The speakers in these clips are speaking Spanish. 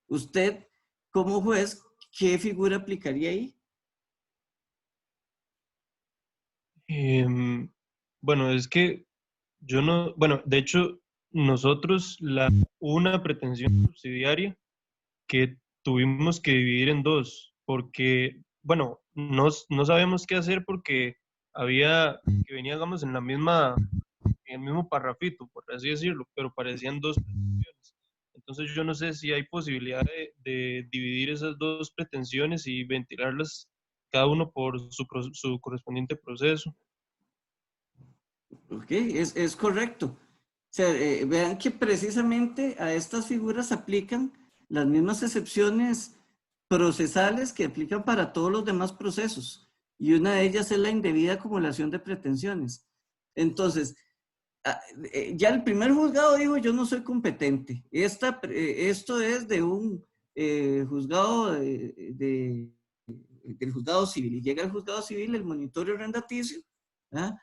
Usted, como juez, ¿qué figura aplicaría ahí? Bueno, es que yo no, bueno, de hecho, nosotros una pretensión subsidiaria que tuvimos que dividir en dos, porque, bueno, no sabemos qué hacer porque había, que venía, digamos, en el mismo parrafito, por así decirlo, pero parecían dos pretensiones. Entonces yo no sé si hay posibilidad de dividir esas dos pretensiones y ventilarlas cada uno por su correspondiente proceso. Ok, es correcto. O sea, vean que precisamente a estas figuras aplican las mismas excepciones procesales que aplican para todos los demás procesos. Y una de ellas es la indebida acumulación de pretensiones. Entonces, ya el primer juzgado dijo, yo no soy competente. Esto es de un juzgado del juzgado civil. Y llega al juzgado civil el monitorio arrendaticio, ¿ah?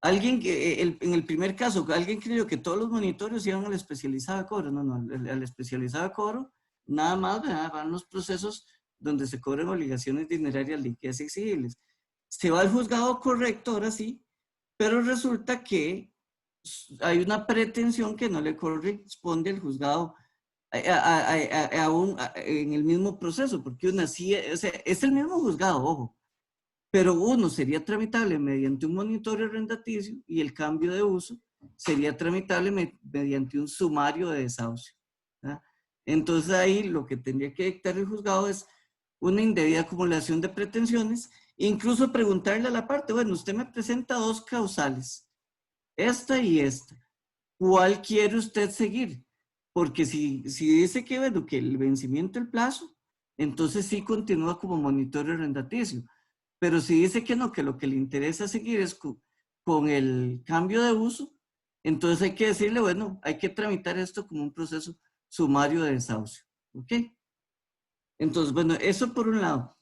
Alguien que, en el primer caso, alguien creyó que todos los monitorios iban al especializado de cobro. No, al especializado de cobro, nada más, ¿verdad? Van los procesos donde se cobran obligaciones dinerarias líquidas y exigibles. Se va al juzgado correcto, ahora sí, pero resulta que hay una pretensión que no le corresponde al juzgado en el mismo proceso, porque una sí, o sea, es el mismo juzgado, ojo, pero uno sería tramitable mediante un monitoreo arrendaticio y el cambio de uso sería tramitable mediante un sumario de desahucio, ¿verdad? Entonces ahí lo que tendría que dictar el juzgado es una indebida acumulación de pretensiones, incluso preguntarle a la parte, bueno, usted me presenta dos causales, esta y esta, ¿cuál quiere usted seguir? Porque si dice que, bueno, que el vencimiento del plazo, entonces sí continúa como monitoreo arrendaticio. Pero si dice que no, que lo que le interesa seguir es con el cambio de uso, entonces hay que decirle, bueno, hay que tramitar esto como un proceso sumario de desahucio. ¿Ok? Entonces, bueno, eso por un lado.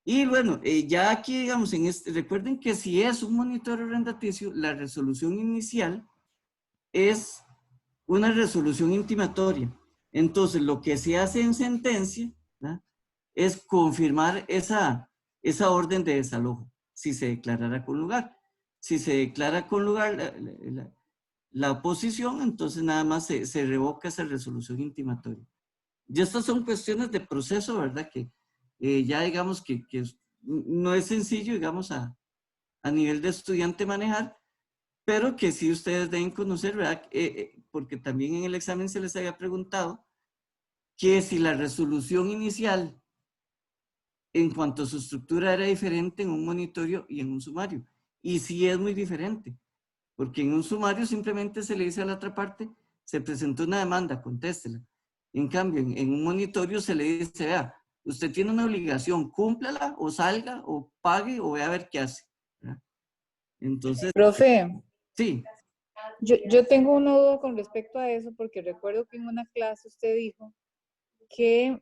Y bueno, ya aquí, digamos, recuerden que si es un monitoreo arrendaticio, la resolución inicial es una resolución intimatoria. Entonces, lo que se hace en sentencia, ¿verdad?, es confirmar esa orden de desalojo, si se declarara con lugar. Si se declara con lugar la oposición, entonces nada más se revoca esa resolución intimatoria. Y estas son cuestiones de proceso, ¿verdad? Que ya digamos que no es sencillo, digamos, a nivel de estudiante manejar, pero que sí ustedes deben conocer, ¿verdad? Porque también en el examen se les había preguntado que si la resolución inicial en cuanto a su estructura era diferente en un monitorio y en un sumario. Y sí es muy diferente, porque en un sumario simplemente se le dice a la otra parte, se presentó una demanda, contéstela. En cambio, en un monitorio se le dice, vea, usted tiene una obligación, cúmplala o salga o pague o vea a ver qué hace, ¿verdad? Entonces, Profe, sí. yo tengo una duda con respecto a eso, porque recuerdo que en una clase usted dijo que,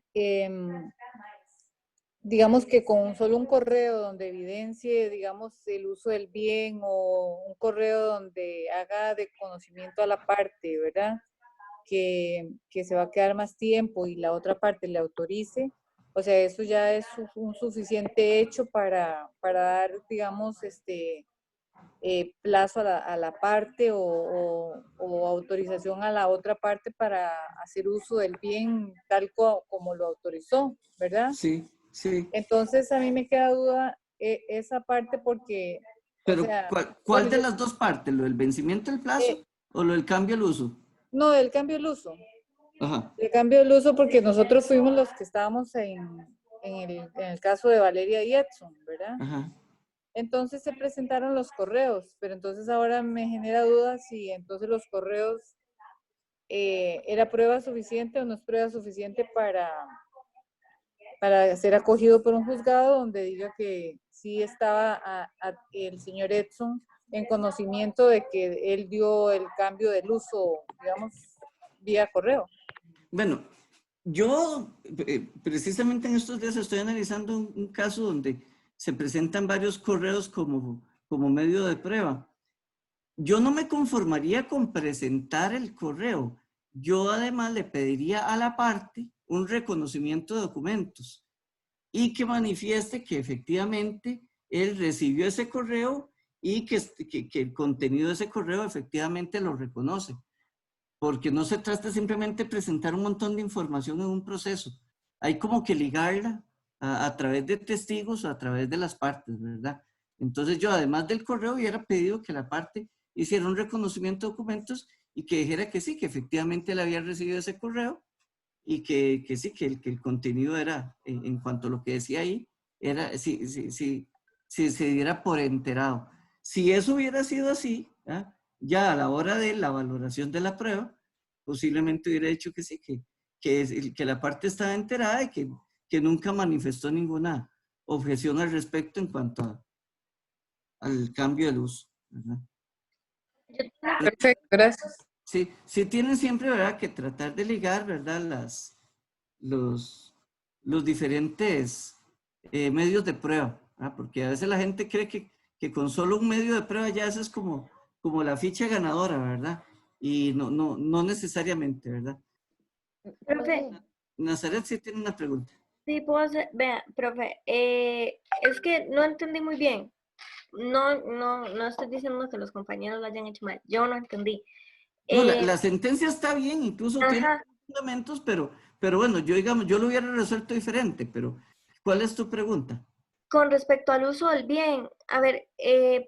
digamos que con solo un correo donde evidencie, digamos, el uso del bien o un correo donde haga de conocimiento a la parte, ¿verdad?, que se va a quedar más tiempo y la otra parte le autorice, o sea, eso ya es un suficiente hecho para dar, digamos, plazo a la parte o autorización a la otra parte para hacer uso del bien tal como lo autorizó, ¿verdad? Sí, sí. Entonces a mí me queda duda esa parte porque, o Pero, sea, ¿cuál bueno, de las dos partes? ¿Lo del vencimiento del plazo eh, o lo del cambio al uso? no, el cambio del uso. Ajá. El cambio del uso porque nosotros fuimos los que estábamos en el caso de Valeria y Edson, ¿verdad? Ajá. Entonces se presentaron los correos, pero entonces ahora me genera dudas si entonces los correos era prueba suficiente o no es prueba suficiente para ser acogido por un juzgado donde diga que sí estaba el señor Edson en conocimiento de que él dio el cambio del uso, digamos, vía correo. Bueno, yo precisamente en estos días estoy analizando un caso donde se presentan varios correos como medio de prueba. Yo no me conformaría con presentar el correo. Yo además le pediría a la parte un reconocimiento de documentos y que manifieste que efectivamente él recibió ese correo y que el contenido de ese correo efectivamente lo reconoce. Porque no se trata simplemente de presentar un montón de información en un proceso. Hay como que ligarla a través de testigos o a través de las partes, ¿verdad? Entonces yo, además del correo, hubiera pedido que la parte hiciera un reconocimiento de documentos y que dijera que sí, que efectivamente le había recibido ese correo y que sí, que el contenido era, en cuanto a lo que decía ahí, era, si se diera por enterado. Si eso hubiera sido así, ¿ah? Ya a la hora de la valoración de la prueba, posiblemente hubiera dicho que sí, que la parte estaba enterada y que nunca manifestó ninguna objeción al respecto en cuanto al cambio de luz, ¿verdad? Perfecto, gracias. Sí, sí tienen siempre, ¿verdad?, que tratar de ligar, ¿verdad?, los diferentes medios de prueba, ¿verdad? Porque a veces la gente cree que con solo un medio de prueba ya eso es como la ficha ganadora, ¿verdad? Y no necesariamente, ¿verdad? Profe, Nazaret sí tiene una pregunta. sí puedo hacer, vea, profe, es que no entendí muy bien. No estoy diciendo que los compañeros lo hayan hecho mal. Yo no entendí. No, Eh, la sentencia está bien, incluso tiene ajá, fundamentos, pero bueno, yo lo hubiera resuelto diferente, pero ¿cuál es tu pregunta? con respecto al uso del bien, a ver,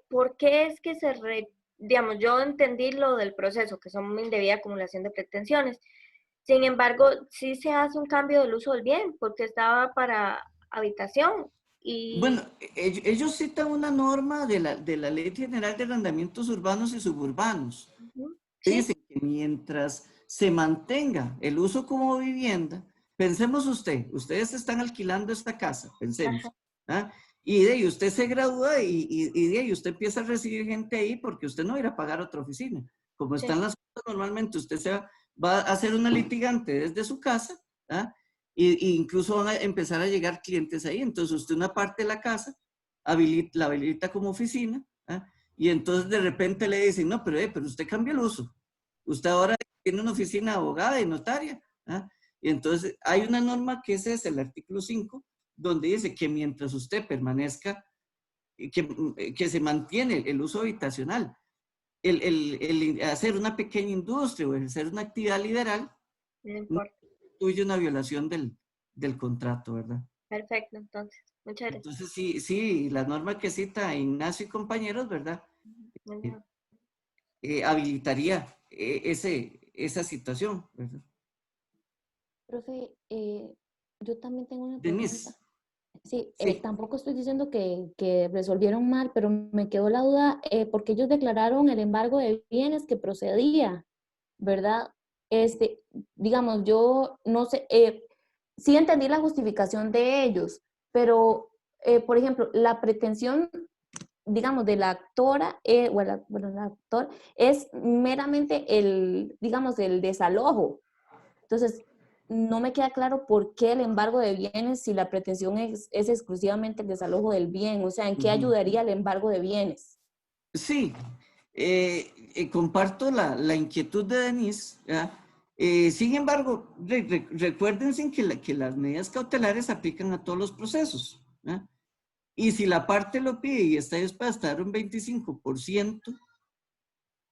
¿por qué es que digamos, yo entendí lo del proceso, que son indebida acumulación de pretensiones. Sin embargo, sí se hace un cambio del uso del bien, porque estaba para habitación Bueno, y... ellos citan una norma de la Ley General de Arrendamientos Urbanos y Suburbanos. Ujú, sí, Dicen que mientras se mantenga el uso como vivienda, pensemos ustedes están alquilando esta casa, ajá, pensemos, ¿ah? Y de ahí usted se gradúa y de ahí usted empieza a recibir gente ahí porque usted no va a ir a pagar otra oficina. Como sí, están las cosas normalmente, usted va a hacer una litigante desde su casa, ¿ah? Y incluso van a empezar a llegar clientes ahí. Entonces usted una parte de la casa la habilita como oficina, ¿ah? Y entonces de repente le dicen, no, pero usted cambia el uso. Usted ahora tiene una oficina de abogada y notaria, ¿ah? Y entonces hay una norma que ese es el artículo 5, donde dice que mientras usted permanezca, que se mantiene el uso habitacional, el hacer una pequeña industria o ejercer una actividad liberal, no no importa. constituye una violación del contrato, ¿verdad? Perfecto, entonces, muchas gracias. Entonces, sí, la norma que cita Ignacio y compañeros, ¿verdad? Muy Eh, bien. habilitaría esa situación, ¿verdad? Profe, yo también tengo una Denise, pregunta. Sí, sí. tampoco estoy diciendo que resolvieron mal, pero me quedó la duda porque ellos declararon el embargo de bienes que procedía, ¿verdad? Digamos, yo no sé, sí entendí la justificación de ellos, pero, por ejemplo, la pretensión, digamos, de la actora, bueno, el actor, es meramente digamos, el desalojo. Entonces, no me queda claro por qué el embargo de bienes si la pretensión es exclusivamente el desalojo del bien. O sea, ¿en qué Ujú. ayudaría el embargo de bienes? Sí, comparto la inquietud de Denise, ¿verdad? Sin embargo, recuérdense que las medidas cautelares aplican a todos los procesos, ¿verdad? Y si la parte lo pide y está dispuesta a dar un 25%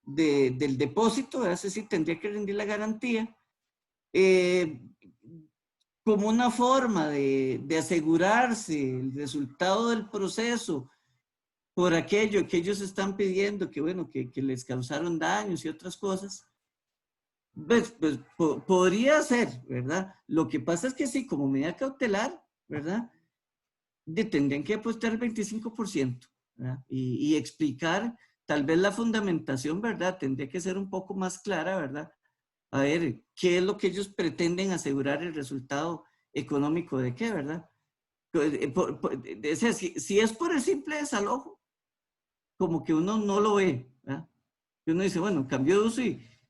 del depósito, ¿verdad? Ese sí tendría que rendir la garantía, eh, como una forma de asegurarse el resultado del proceso por aquello que ellos están pidiendo, que bueno, que les causaron daños y otras cosas, pues podría ser, ¿verdad? Lo que pasa es que sí, como medida cautelar, ¿verdad? Tendrían que apostar el 25%, ¿verdad? Y explicar tal vez la fundamentación, ¿verdad? Tendría que ser un poco más clara, ¿verdad? A ver, ¿qué es lo que ellos pretenden asegurar el resultado económico de qué, ¿verdad? O sea, si es por el simple desalojo, como que uno no lo ve, ¿verdad? Y uno dice, bueno, cambió de uso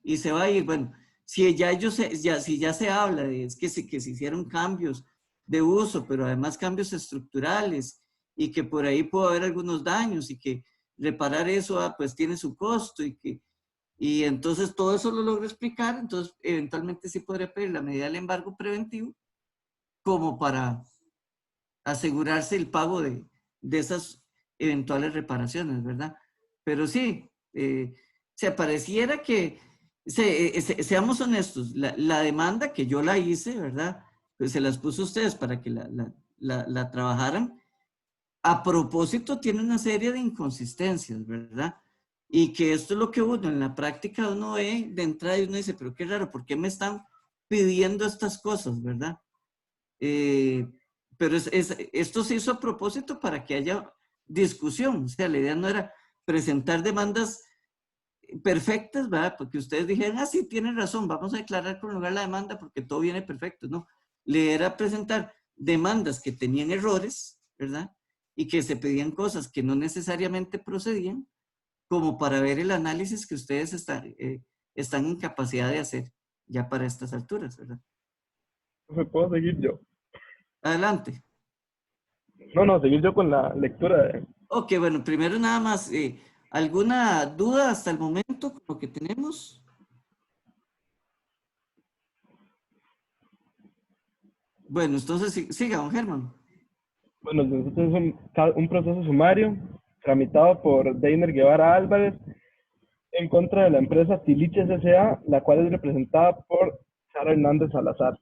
y se va a ir. Bueno, si si ya se habla de es que se hicieron cambios de uso, pero además cambios estructurales y que por ahí puede haber algunos daños y que reparar eso pues tiene su costo y entonces todo eso lo logro explicar, entonces eventualmente sí podré pedir la medida del embargo preventivo como para asegurarse el pago de esas eventuales reparaciones, ¿verdad? Pero sí, se pareciera que, seamos honestos, la demanda que yo la hice, ¿verdad? Pues se las puso a ustedes para que la trabajaran. A propósito, tiene una serie de inconsistencias, ¿verdad? Y que esto es lo que uno en la práctica uno ve de entrada y uno dice, pero qué raro, ¿por qué me están pidiendo estas cosas, ¿verdad? Pero esto se hizo a propósito para que haya discusión. O sea, la idea no era presentar demandas perfectas, ¿verdad? Porque ustedes dijeron, ah, sí, tienen razón, vamos a declarar con lugar la demanda porque todo viene perfecto. No, le era presentar demandas que tenían errores, ¿verdad? Y que se pedían cosas que no necesariamente procedían, como para ver el análisis que ustedes están en capacidad de hacer ya para estas alturas, ¿verdad? ¿Me puedo seguir yo? Adelante. No, seguir yo con la lectura de... Ok, bueno, primero nada más, ¿alguna duda hasta el momento con lo que tenemos? Bueno, entonces siga, don Germán. Bueno, nosotros es un proceso sumario tramitado por Deiner Guevara Álvarez en contra de la empresa Tiliches S.A., la cual es representada por Sara Hernández Salazar.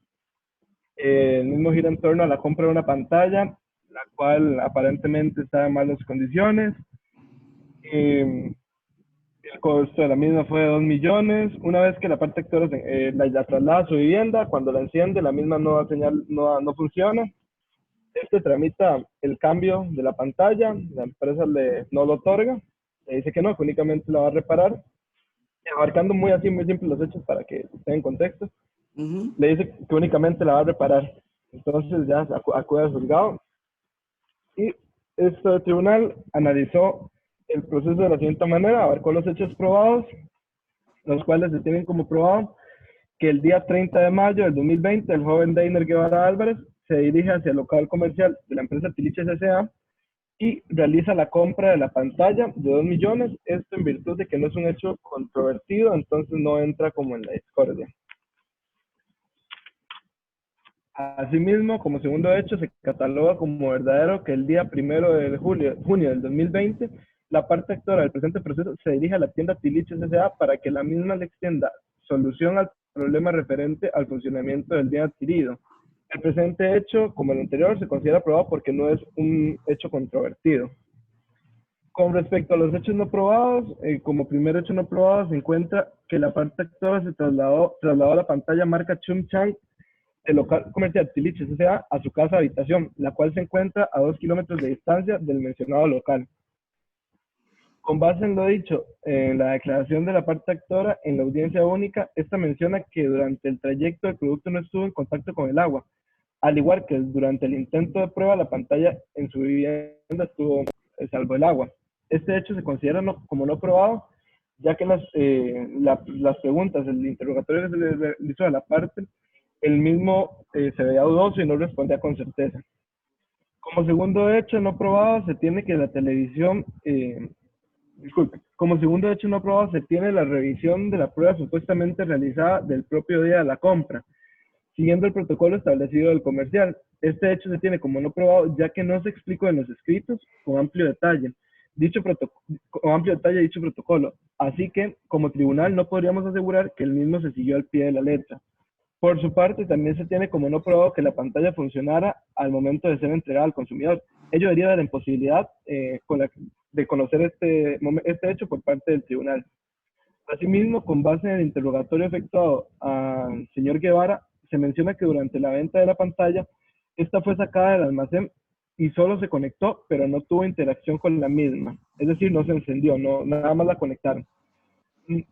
El mismo gira en torno a la compra de una pantalla, la cual aparentemente está en malas condiciones. El costo de la misma fue de 2 millones. Una vez que la parte actora la traslada a su vivienda, cuando la enciende, la misma no funciona. Tramita el cambio de la pantalla, la empresa no lo otorga, le dice que no, que únicamente la va a reparar, abarcando muy simple los hechos para que estén en contexto. Le dice que únicamente la va a reparar. Entonces ya acude al juzgado y este tribunal analizó el proceso de la siguiente manera: abarcó los hechos probados, los cuales se tienen como probado que el día 30 de mayo del 2020 el joven Deiner Guevara Álvarez se dirige hacia el local comercial de la empresa Tiliches S.A. y realiza la compra de la pantalla de 2 millones, esto en virtud de que no es un hecho controvertido, entonces no entra como en la discordia. Asimismo, como segundo hecho, se cataloga como verdadero que el día 1 de junio del 2020, la parte actora del presente proceso se dirige a la tienda Tiliches S.A. para que la misma le extienda solución al problema referente al funcionamiento del bien adquirido. El presente hecho, como el anterior, se considera probado porque no es un hecho controvertido. Con respecto a los hechos no probados, como primer hecho no probado se encuentra que la parte actora se trasladó a la pantalla marca Chum Chang del local comercial Tiliches S.A. a su casa habitación, la cual se encuentra a 2 kilómetros de distancia del mencionado local. Con base en lo dicho, en la declaración de la parte actora en la audiencia única, esta menciona que durante el trayecto el producto no estuvo en contacto con el agua, al igual que durante el intento de prueba la pantalla en su vivienda estuvo salvo el agua. Este hecho se considera como no probado, ya que las preguntas, el interrogatorio que se le realizó a la parte, el mismo se veía dudoso y no respondía con certeza. Como segundo hecho no probado, se tiene que la televisión... como segundo hecho no probado, se tiene la revisión de la prueba supuestamente realizada del propio día de la compra, siguiendo el protocolo establecido del comercial. Este hecho se tiene como no probado, ya que no se explicó en los escritos con amplio detalle dicho protocolo. Así que, como tribunal, no podríamos asegurar que el mismo se siguió al pie de la letra. Por su parte, también se tiene como no probado que la pantalla funcionara al momento de ser entregada al consumidor. Ello deriva de la imposibilidad de conocer este hecho por parte del tribunal. Asimismo, con base en el interrogatorio efectuado al señor Guevara, se menciona que durante la venta de la pantalla, esta fue sacada del almacén y solo se conectó, pero no tuvo interacción con la misma. Es decir, no se encendió, nada más la conectaron.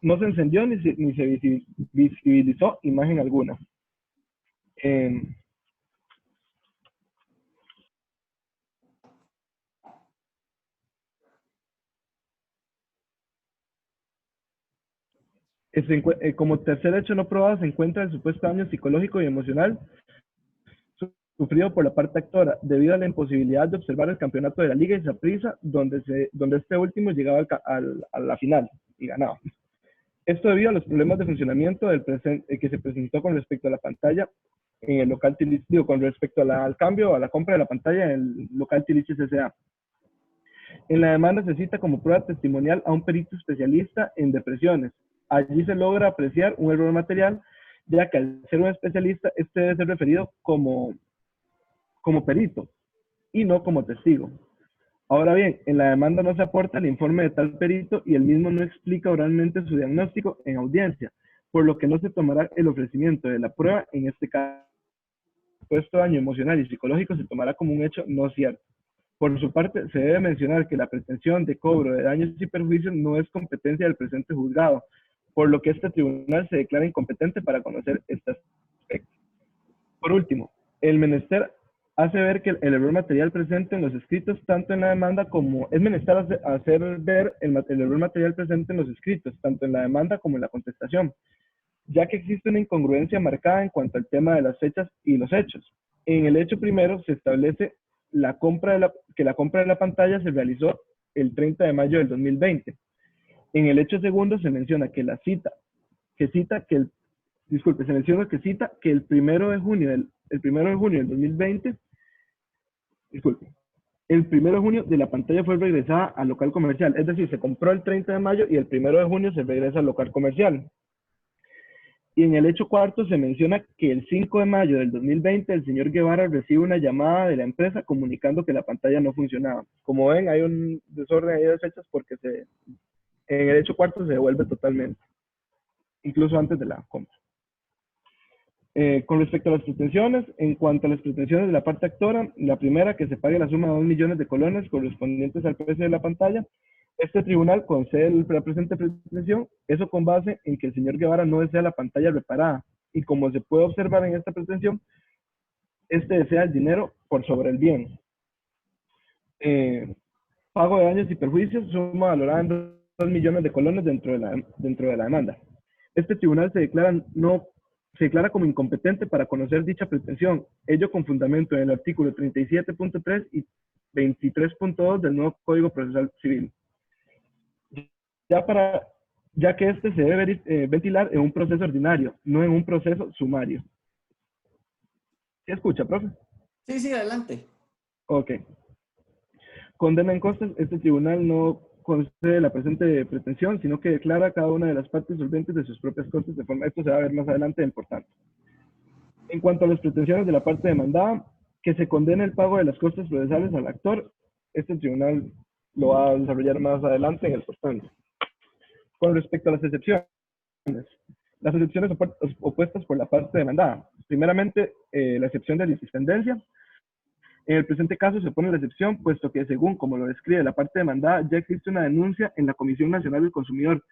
No se encendió ni se visibilizó imagen alguna. Como tercer hecho no probado se encuentra el supuesto daño psicológico y emocional sufrido por la parte actora debido a la imposibilidad de observar el campeonato de la Liga y Saprissa, donde este último llegaba a la final y ganaba. Esto debido a los problemas de funcionamiento que se presentó con respecto a la pantalla en el local Tiliches, digo, con respecto a al cambio o a la compra de la pantalla en el local Tiliches S.A. En la demanda se cita como prueba testimonial a un perito especialista en depresiones. Allí se logra apreciar un error material, ya que al ser un especialista, este debe ser referido como perito y no como testigo. Ahora bien, en la demanda no se aporta el informe de tal perito y el mismo no explica oralmente su diagnóstico en audiencia, por lo que no se tomará el ofrecimiento de la prueba. En este caso, el supuesto daño emocional y psicológico se tomará como un hecho no cierto. Por su parte, se debe mencionar que la pretensión de cobro de daños y perjuicios no es competencia del presente juzgado, por lo que este tribunal se declara incompetente para conocer este aspecto. Por último, el menester hace ver que el error material presente en los escritos, tanto en la demanda como es menester hacer ver el error material presente en los escritos, tanto en la demanda como en la contestación, ya que existe una incongruencia marcada en cuanto al tema de las fechas y los hechos. En el hecho primero se establece que la compra de la pantalla se realizó el 30 de mayo del 2020. En el hecho segundo se menciona que el 1 de junio del 2020, el 1 de junio de la pantalla fue regresada al local comercial, es decir, se compró el 30 de mayo y el 1 de junio se regresa al local comercial. Y en el hecho cuarto se menciona que el 5 de mayo del 2020 el señor Guevara recibe una llamada de la empresa comunicando que la pantalla no funcionaba. Como ven, hay un desorden ahí de fechas porque en el hecho cuarto se devuelve totalmente, incluso antes de la compra. Con respecto a las pretensiones, en cuanto a las pretensiones de la parte actora, la primera, que se pague la suma de 2 millones de colones correspondientes al precio de la pantalla. Este tribunal concede la presente pretensión, eso con base en que el señor Guevara no desea la pantalla reparada, y como se puede observar en esta pretensión, este desea el dinero por sobre el bien. Pago de daños y perjuicios, suma valorada en 2 millones de colones dentro de la demanda. Este tribunal se declara como incompetente para conocer dicha pretensión, ello con fundamento en el artículo 37.3 y 23.2 del nuevo Código Procesal Civil. Ya que este se debe ventilar en un proceso ordinario, no en un proceso sumario. ¿Sí escucha, profe? Sí, adelante. Ok. Condena en costas, este tribunal no concede la presente pretensión, sino que declara cada una de las partes solventes de sus propias costas, de forma, esto se va a ver más adelante, importante. En cuanto a las pretensiones de la parte demandada, que se condene el pago de las costas procesales al actor, este tribunal lo va a desarrollar más adelante en el portal. Con respecto a las excepciones opuestas por la parte demandada. Primeramente, la excepción de litispendiencia. En el presente caso se pone la excepción, puesto que según como lo describe la parte demandada, ya existe una denuncia en la Comisión Nacional del Consumidor,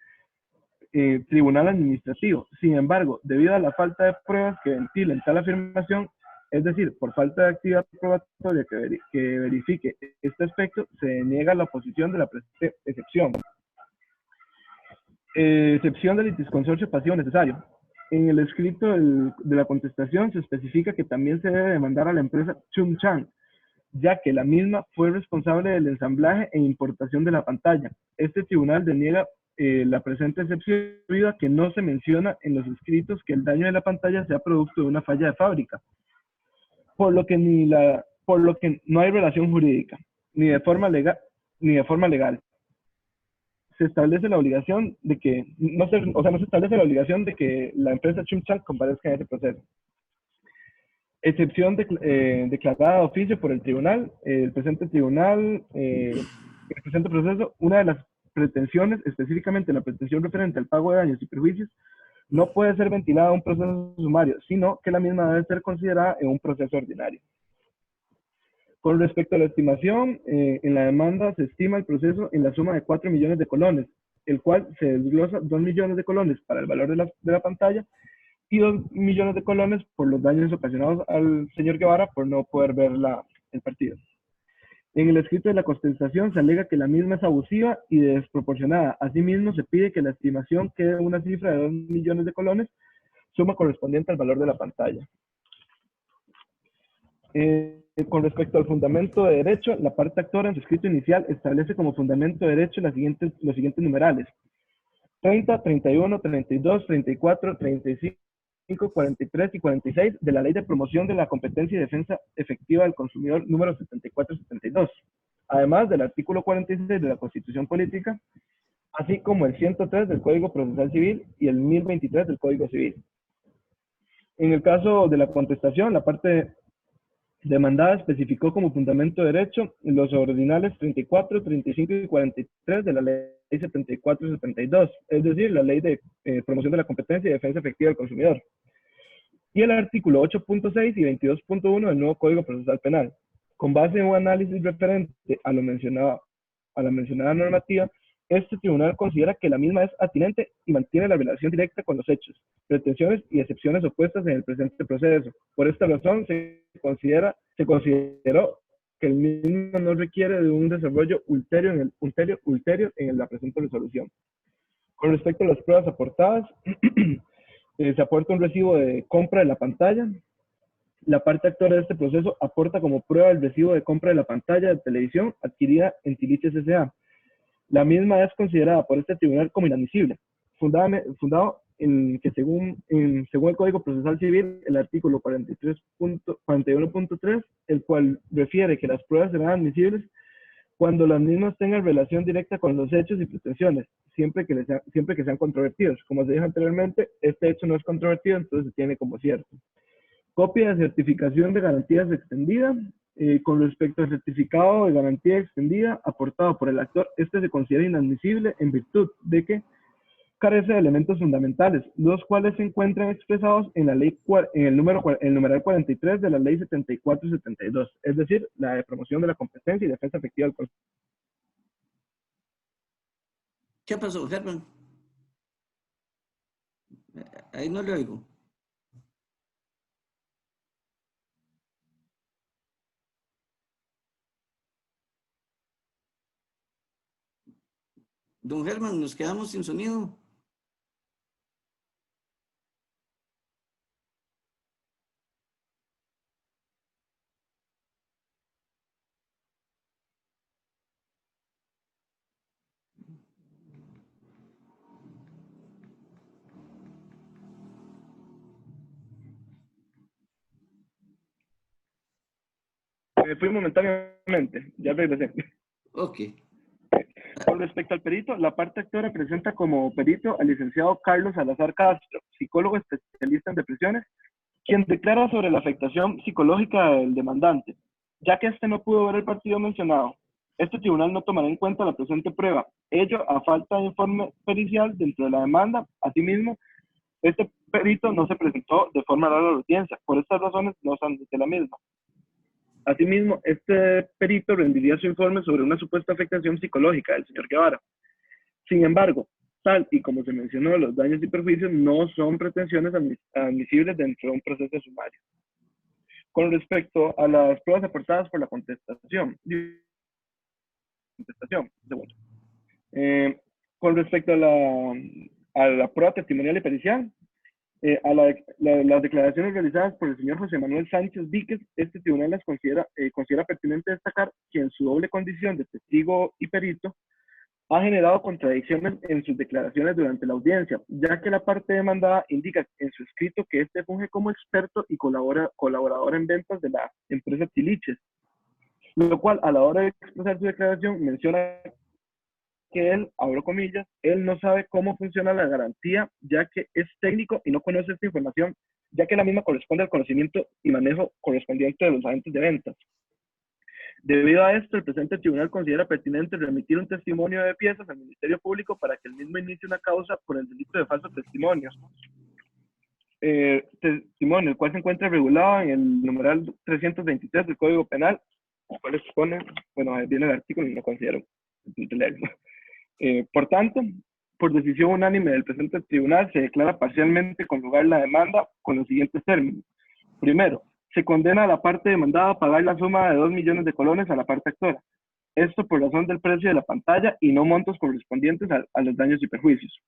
Tribunal Administrativo. Sin embargo, debido a la falta de pruebas que ventilen tal afirmación, es decir, por falta de actividad probatoria que verifique este aspecto, se niega la oposición de la presente excepción. Excepción del litisconsorcio pasivo necesario. En el escrito de la contestación se especifica que también se debe demandar a la empresa Chum Chang, ya que la misma fue responsable del ensamblaje e importación de la pantalla. Este tribunal deniega la presente excepción debido a que no se menciona en los escritos que el daño de la pantalla sea producto de una falla de fábrica, por lo que no hay relación jurídica, ni de forma legal. Se establece la obligación de que, no se establece la obligación de que la empresa Chum Chang comparezca en ese proceso. Excepción declarada de oficio por el tribunal. El presente proceso, una de las pretensiones, específicamente la pretensión referente al pago de daños y perjuicios, no puede ser ventilada a un proceso sumario, sino que la misma debe ser considerada en un proceso ordinario. Con respecto a la estimación, en la demanda se estima el proceso en la suma de 4 millones de colones, el cual se desglosa 2 millones de colones para el valor de la pantalla y 2 millones de colones por los daños ocasionados al señor Guevara por no poder ver el partido. En el escrito de la contestación se alega que la misma es abusiva y desproporcionada. Asimismo, se pide que la estimación quede una cifra de 2 millones de colones, suma correspondiente al valor de la pantalla. Con respecto al fundamento de derecho, la parte actora en su escrito inicial establece como fundamento de derecho los siguientes numerales: 30, 31, 32, 34, 35, 43 y 46 de la Ley de Promoción de la Competencia y Defensa Efectiva del Consumidor número 74-72, además del artículo 46 de la Constitución Política, así como el 103 del Código Procesal Civil y el 1023 del Código Civil. En el caso de la contestación, la parte demandada especificó como fundamento de derecho los ordinales 34, 35 y 43 de la Ley 74-72, es decir, la Ley de Promoción de la Competencia y Defensa Efectiva del Consumidor, y el artículo 8.6 y 22.1 del nuevo Código Procesal Penal. Con base en un análisis referente a la mencionada normativa, este tribunal considera que la misma es atinente y mantiene la relación directa con los hechos, pretensiones y excepciones opuestas en el presente proceso. Por esta razón, se consideró que el mismo no requiere de un desarrollo ulterior en la presente resolución. Con respecto a las pruebas aportadas, se aporta un recibo de compra de la pantalla. La parte actora de este proceso aporta como prueba el recibo de compra de la pantalla de televisión adquirida en Tiliches S.A. La misma es considerada por este tribunal como inadmisible, fundado en que según el Código Procesal Civil, el artículo 41.3, el cual refiere que las pruebas serán admisibles cuando las mismas tengan relación directa con los hechos y pretensiones, siempre que sean controvertidos. Como se dijo anteriormente, este hecho no es controvertido, entonces se tiene como cierto. Copia de certificación de garantías extendida. Con respecto al certificado de garantía extendida aportado por el actor, este se considera inadmisible en virtud de que carece de elementos fundamentales, los cuales se encuentran expresados en la ley, en el numeral 43 de la Ley 74-72, es decir, la de promoción de la competencia y defensa efectiva del consumidor. ¿Qué pasó, Germán? Ahí no le oigo. Don Germán, nos quedamos sin sonido. Me fui momentáneamente, ya regresé. Ok. Con respecto al perito, la parte actora presenta como perito al licenciado Carlos Salazar Castro, psicólogo especialista en depresiones, quien declara sobre la afectación psicológica del demandante. Ya que este no pudo ver el partido mencionado, este tribunal no tomará en cuenta la presente prueba, ello a falta de informe pericial dentro de la demanda. Asimismo, este perito no se presentó de forma oral a la audiencia, por estas razones no se admite la misma. Asimismo, este perito rendiría su informe sobre una supuesta afectación psicológica del señor Guevara. Sin embargo, tal y como se mencionó, los daños y perjuicios no son pretensiones admisibles dentro de un proceso sumario. Con respecto a las pruebas aportadas por la contestación, con respecto a la prueba testimonial y pericial, las declaraciones realizadas por el señor José Manuel Sánchez Víquez, este tribunal las considera pertinente destacar que en su doble condición de testigo y perito, ha generado contradicciones en sus declaraciones durante la audiencia, ya que la parte demandada indica en su escrito que este funge como experto y colaborador en ventas de la empresa Tiliches, lo cual a la hora de expresar su declaración menciona que él, abro comillas, él no sabe cómo funciona la garantía, ya que es técnico y no conoce esta información, ya que la misma corresponde al conocimiento y manejo correspondiente de los agentes de ventas. Debido a esto, el presente tribunal considera pertinente remitir un testimonio de piezas al Ministerio Público para que el mismo inicie una causa por el delito de falso testimonio. Testimonio, el cual se encuentra regulado en el numeral 323 del Código Penal, el cual expone, bueno, ahí viene el artículo y no considero leerlo. Por tanto, por decisión unánime del presente tribunal, se declara parcialmente con lugar la demanda con los siguientes términos. Primero, se condena a la parte demandada a pagar la suma de 2 millones de colones a la parte actora. Esto por razón del precio de la pantalla y no montos correspondientes a los daños y perjuicios.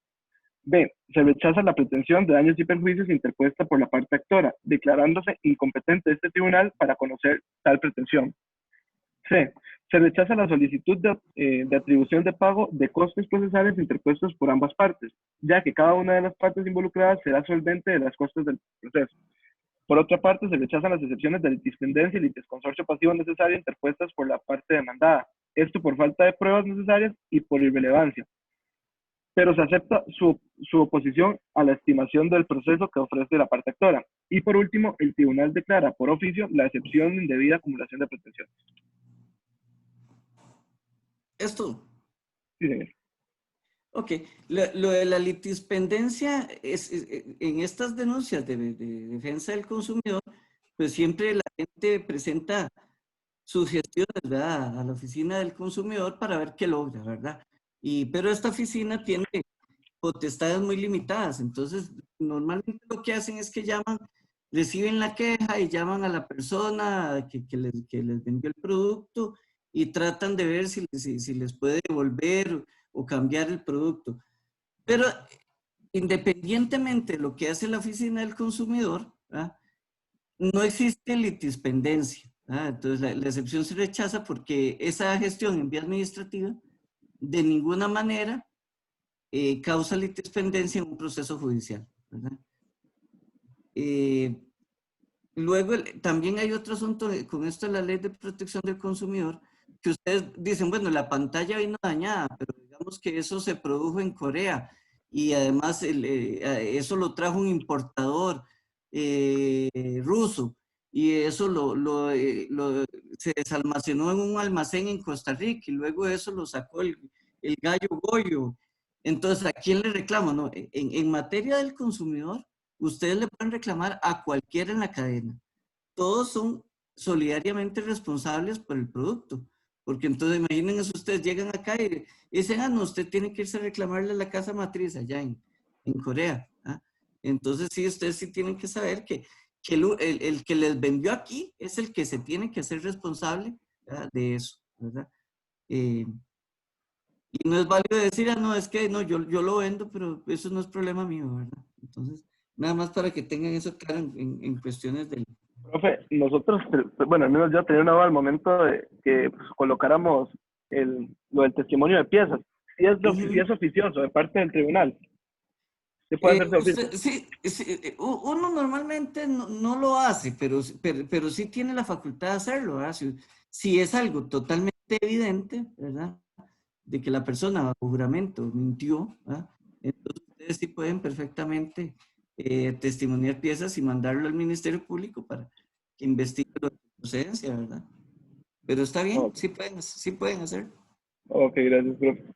B. Se rechaza la pretensión de daños y perjuicios interpuesta por la parte actora, declarándose incompetente este tribunal para conocer tal pretensión. C. Se rechaza la solicitud de atribución de pago de costos procesales interpuestos por ambas partes, ya que cada una de las partes involucradas será solvente de las costas del proceso. Por otra parte, se rechazan las excepciones de litispendencia y litisconsorcio pasivo necesario interpuestas por la parte demandada, esto por falta de pruebas necesarias y por irrelevancia, pero se acepta su oposición a la estimación del proceso que ofrece la parte actora. Y por último, el tribunal declara por oficio la excepción de indebida acumulación de pretensiones. ¿Esto? Sí, señor. Ok, lo de la litispendencia en estas denuncias de defensa del consumidor, pues siempre la gente presenta sugestiones, ¿verdad?, a la oficina del consumidor para ver qué logra, ¿verdad? Pero esta oficina tiene potestades muy limitadas, entonces normalmente lo que hacen es que llaman, reciben la queja y llaman a la persona que les vendió el producto y tratan de ver si les puede devolver o cambiar el producto. Pero independientemente de lo que hace la oficina del consumidor, ¿verdad?, no existe litispendencia. Entonces la excepción se rechaza porque esa gestión en vía administrativa de ninguna manera causa litispendencia en un proceso judicial, ¿verdad? Luego también hay otro asunto con esto de la ley de protección del consumidor, que ustedes dicen, bueno, la pantalla vino dañada, pero digamos que eso se produjo en Corea y además eso lo trajo un importador ruso y eso se desalmacenó en un almacén en Costa Rica y luego eso lo sacó el gallo Goyo. Entonces, ¿a quién le reclamo? No, en materia del consumidor, ustedes le pueden reclamar a cualquiera en la cadena. Todos son solidariamente responsables por el producto. Porque entonces, imagínense ustedes, llegan acá y dicen, no, usted tiene que irse a reclamarle a la casa matriz allá en Corea. Entonces, sí, ustedes sí tienen que saber que el que les vendió aquí es el que se tiene que hacer responsable, ¿verdad?, de eso, ¿verdad? Y no es válido decir, no, es que no, yo lo vendo, pero eso no es problema mío, ¿verdad? Entonces, nada más para que tengan eso claro en cuestiones del... Profe, nosotros, bueno, al menos yo tenía una duda al momento de que pues, colocáramos lo del testimonio de piezas. Si es oficioso de parte del tribunal, ¿se puede hacerse oficio? Sí, uno normalmente no lo hace, pero sí tiene la facultad de hacerlo, ¿verdad? Si es algo totalmente evidente, ¿verdad?, de que la persona bajo juramento mintió, ¿verdad?, entonces ustedes sí pueden perfectamente testimoniar piezas y mandarlo al Ministerio Público para que investigue la procedencia, ¿verdad? Pero está bien, Okay. sí pueden hacerlo. Ok, gracias, profe.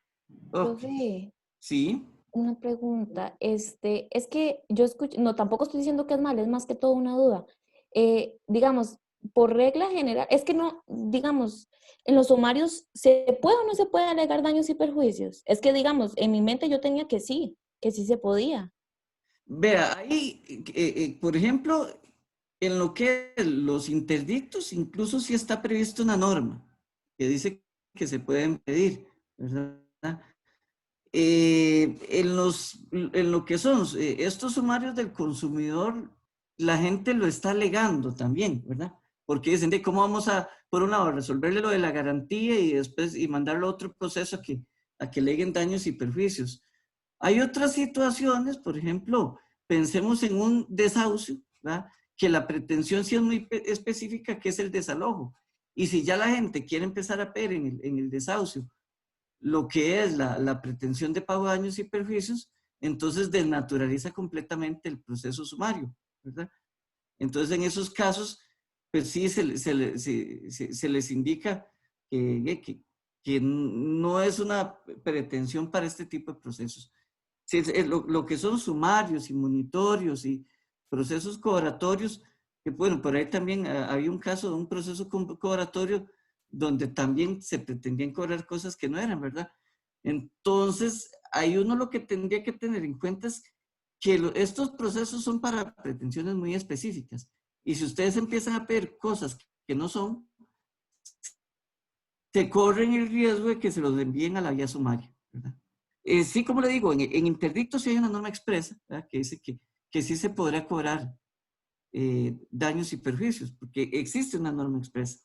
Profe, Sí. una pregunta. Es que yo escucho, no, tampoco estoy diciendo que es mal, es más que todo una duda. Digamos, por regla general, es que no, digamos, en los sumarios, ¿se puede o no se puede alegar daños y perjuicios? Es que, digamos, en mi mente yo tenía que sí se podía. Vea, ahí, por ejemplo, en lo que es los interdictos, incluso sí está previsto una norma que dice que se pueden pedir, ¿verdad? En lo que son estos sumarios del consumidor, la gente lo está alegando también, ¿verdad? Porque dicen, ¿cómo vamos a, por un lado, resolverle lo de la garantía y después mandarlo a otro proceso a que aleguen daños y perjuicios? Hay otras situaciones, por ejemplo, pensemos en un desahucio, ¿verdad?, que la pretensión sí es muy específica, que es el desalojo. Y si ya la gente quiere empezar a pedir en el desahucio lo que es la pretensión de pago de daños y perjuicios, entonces desnaturaliza completamente el proceso sumario, ¿verdad? Entonces, en esos casos, pues sí se les indica que no es una pretensión para este tipo de procesos. Lo que son sumarios y monitorios y procesos cobratorios, que bueno, por ahí también había un caso de un proceso cobratorio donde también se pretendían cobrar cosas que no eran, ¿verdad? Entonces, ahí uno lo que tendría que tener en cuenta es que estos procesos son para pretensiones muy específicas. Y si ustedes empiezan a pedir cosas que no son, se corren el riesgo de que se los envíen a la vía sumaria, ¿verdad? Sí, como le digo, en interdicto sí hay una norma expresa, ¿verdad?, que dice que sí se podrá cobrar daños y perjuicios, porque existe una norma expresa.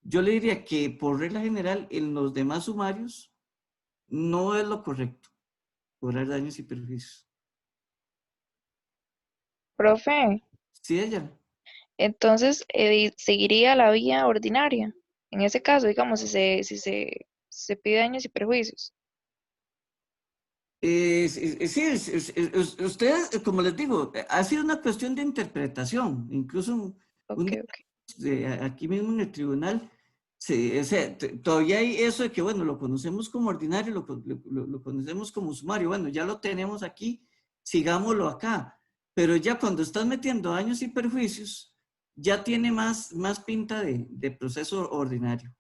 yo le diría que por regla general en los demás sumarios no es lo correcto cobrar daños y perjuicios. Profe, Sí, ella. entonces seguiría la vía ordinaria. En ese caso, digamos, si se pide daños y perjuicios. Sí, ustedes, como les digo, ha sido una cuestión de interpretación. Incluso un Ok, día ok. aquí mismo en el tribunal, o sea, todavía hay eso de que, bueno, lo conocemos como ordinario, lo conocemos como sumario. Bueno, ya lo tenemos aquí, sigámoslo acá. Pero ya cuando estás metiendo daños y perjuicios, ya tiene más pinta de proceso ordinario.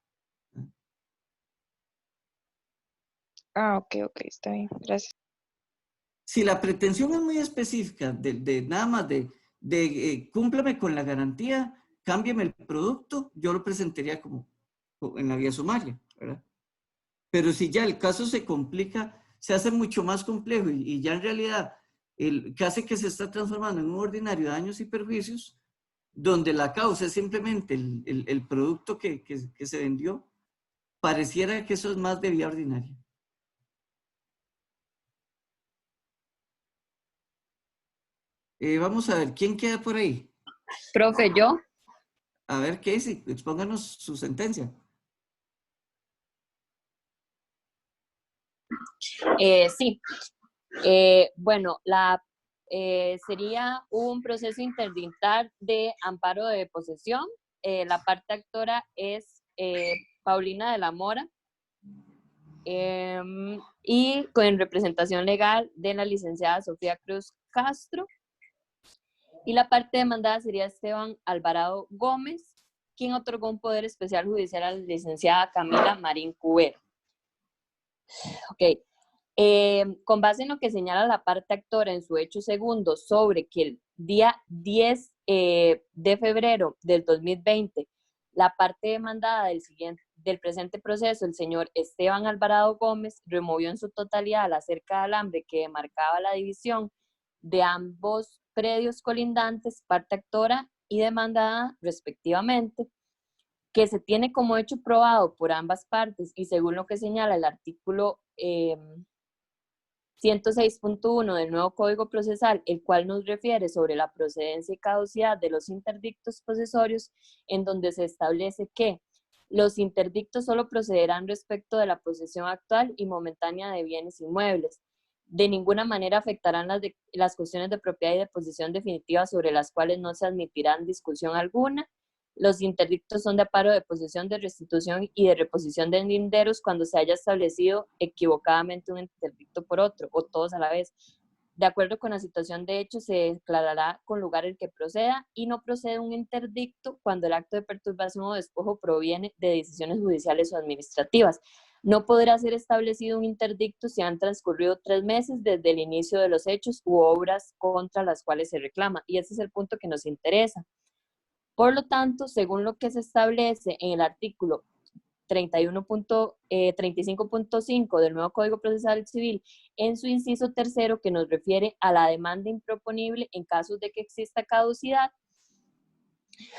Ah, ok, ok, está bien. Gracias. Si la pretensión es muy específica, de nada más cúmplame con la garantía, cámbiame el producto, yo lo presentaría como en la vía sumaria, ¿verdad? Pero si ya el caso se complica, se hace mucho más complejo y ya en realidad el caso que se está transformando en un ordinario de daños y perjuicios, donde la causa es simplemente el producto que se vendió, pareciera que eso es más de vía ordinaria. Vamos a ver, ¿quién queda por ahí? Profe, yo. A ver, Casey, expónganos su sentencia. Sí, bueno, sería un proceso interdictal de amparo de posesión. La parte actora es Paulina de la Mora y con representación legal de la licenciada Sofía Cruz Castro. Y la parte demandada sería Esteban Alvarado Gómez, quien otorgó un poder especial judicial a la licenciada Camila Marín Cubero. Ok. Con base en lo que señala la parte actora en su hecho segundo sobre que el día 10 de febrero del 2020, la parte demandada del presente proceso, el señor Esteban Alvarado Gómez, removió en su totalidad la cerca de alambre que demarcaba la división de ambos predios colindantes, parte actora y demandada respectivamente, que se tiene como hecho probado por ambas partes y según lo que señala el artículo 106.1 del nuevo Código Procesal, el cual nos refiere sobre la procedencia y caducidad de los interdictos posesorios, en donde se establece que los interdictos solo procederán respecto de la posesión actual y momentánea de bienes inmuebles. De ninguna manera afectarán las cuestiones de propiedad y de posesión definitiva sobre las cuales no se admitirán discusión alguna. Los interdictos son de amparo de posesión, de restitución y de reposición de linderos cuando se haya establecido equivocadamente un interdicto por otro, o todos a la vez. De acuerdo con la situación de hecho, se declarará con lugar el que proceda y no procede un interdicto cuando el acto de perturbación o despojo proviene de decisiones judiciales o administrativas. No podrá ser establecido un interdicto si han transcurrido 3 meses desde el inicio de los hechos u obras contra las cuales se reclama. Y ese es el punto que nos interesa. Por lo tanto, según lo que se establece en el artículo 35.5 del nuevo Código Procesal Civil, en su inciso tercero, que nos refiere a la demanda improponible en casos de que exista caducidad.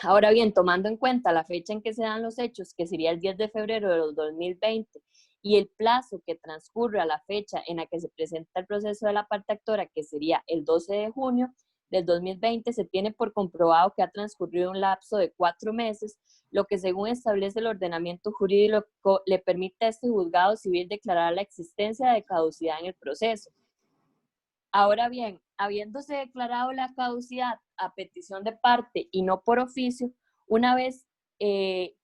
Ahora bien, tomando en cuenta la fecha en que se dan los hechos, que sería el 10 de febrero de 2020, y el plazo que transcurre a la fecha en la que se presenta el proceso de la parte actora, que sería el 12 de junio del 2020, se tiene por comprobado que ha transcurrido un lapso de 4 meses, lo que según establece el ordenamiento jurídico le permite a este juzgado civil declarar la existencia de caducidad en el proceso. Ahora bien, habiéndose declarado la caducidad a petición de parte y no por oficio, una vez que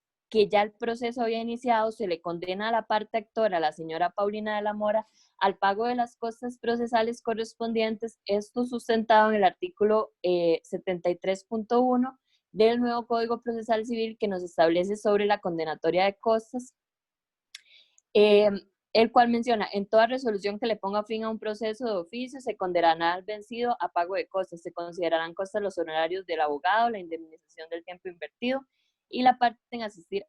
ya el proceso había iniciado, se le condena a la parte actora, la señora Paulina de la Mora, al pago de las costas procesales correspondientes, esto sustentado en el artículo 73.1 del nuevo Código Procesal Civil que nos establece sobre la condenatoria de costas, el cual menciona, en toda resolución que le ponga fin a un proceso de oficio, se condenará al vencido a pago de costas, se considerarán costas los honorarios del abogado, la indemnización del tiempo invertido y la parte en asistir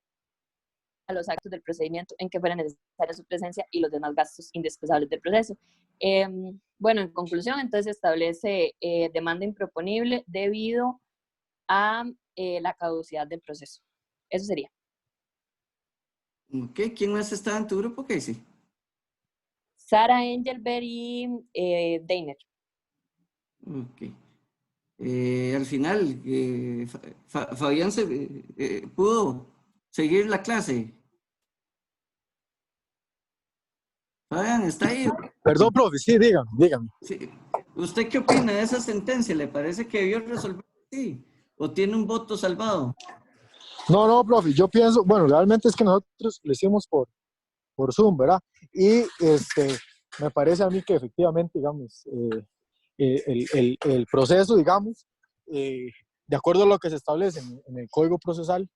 a los actos del procedimiento en que fuera necesaria su presencia y los demás gastos indispensables del proceso. Bueno, en conclusión, entonces establece demanda improponible debido a la caducidad del proceso. Eso sería. Ok, ¿quién más estaba en tu grupo, Casey? Sara Engelbert y Deiner. Ok. Al final, Fabián pudo seguir la clase. Fabián, ¿está ahí? Perdón, profe, sí, dígame. Sí. ¿Usted qué opina de esa sentencia? ¿Le parece que debió resolver así? ¿O tiene un voto salvado? No, profe, yo pienso, bueno, realmente es que nosotros lo hicimos por Zoom, ¿verdad? Y me parece a mí que efectivamente, digamos, el proceso, digamos, de acuerdo a lo que se establece en el Código Procesal,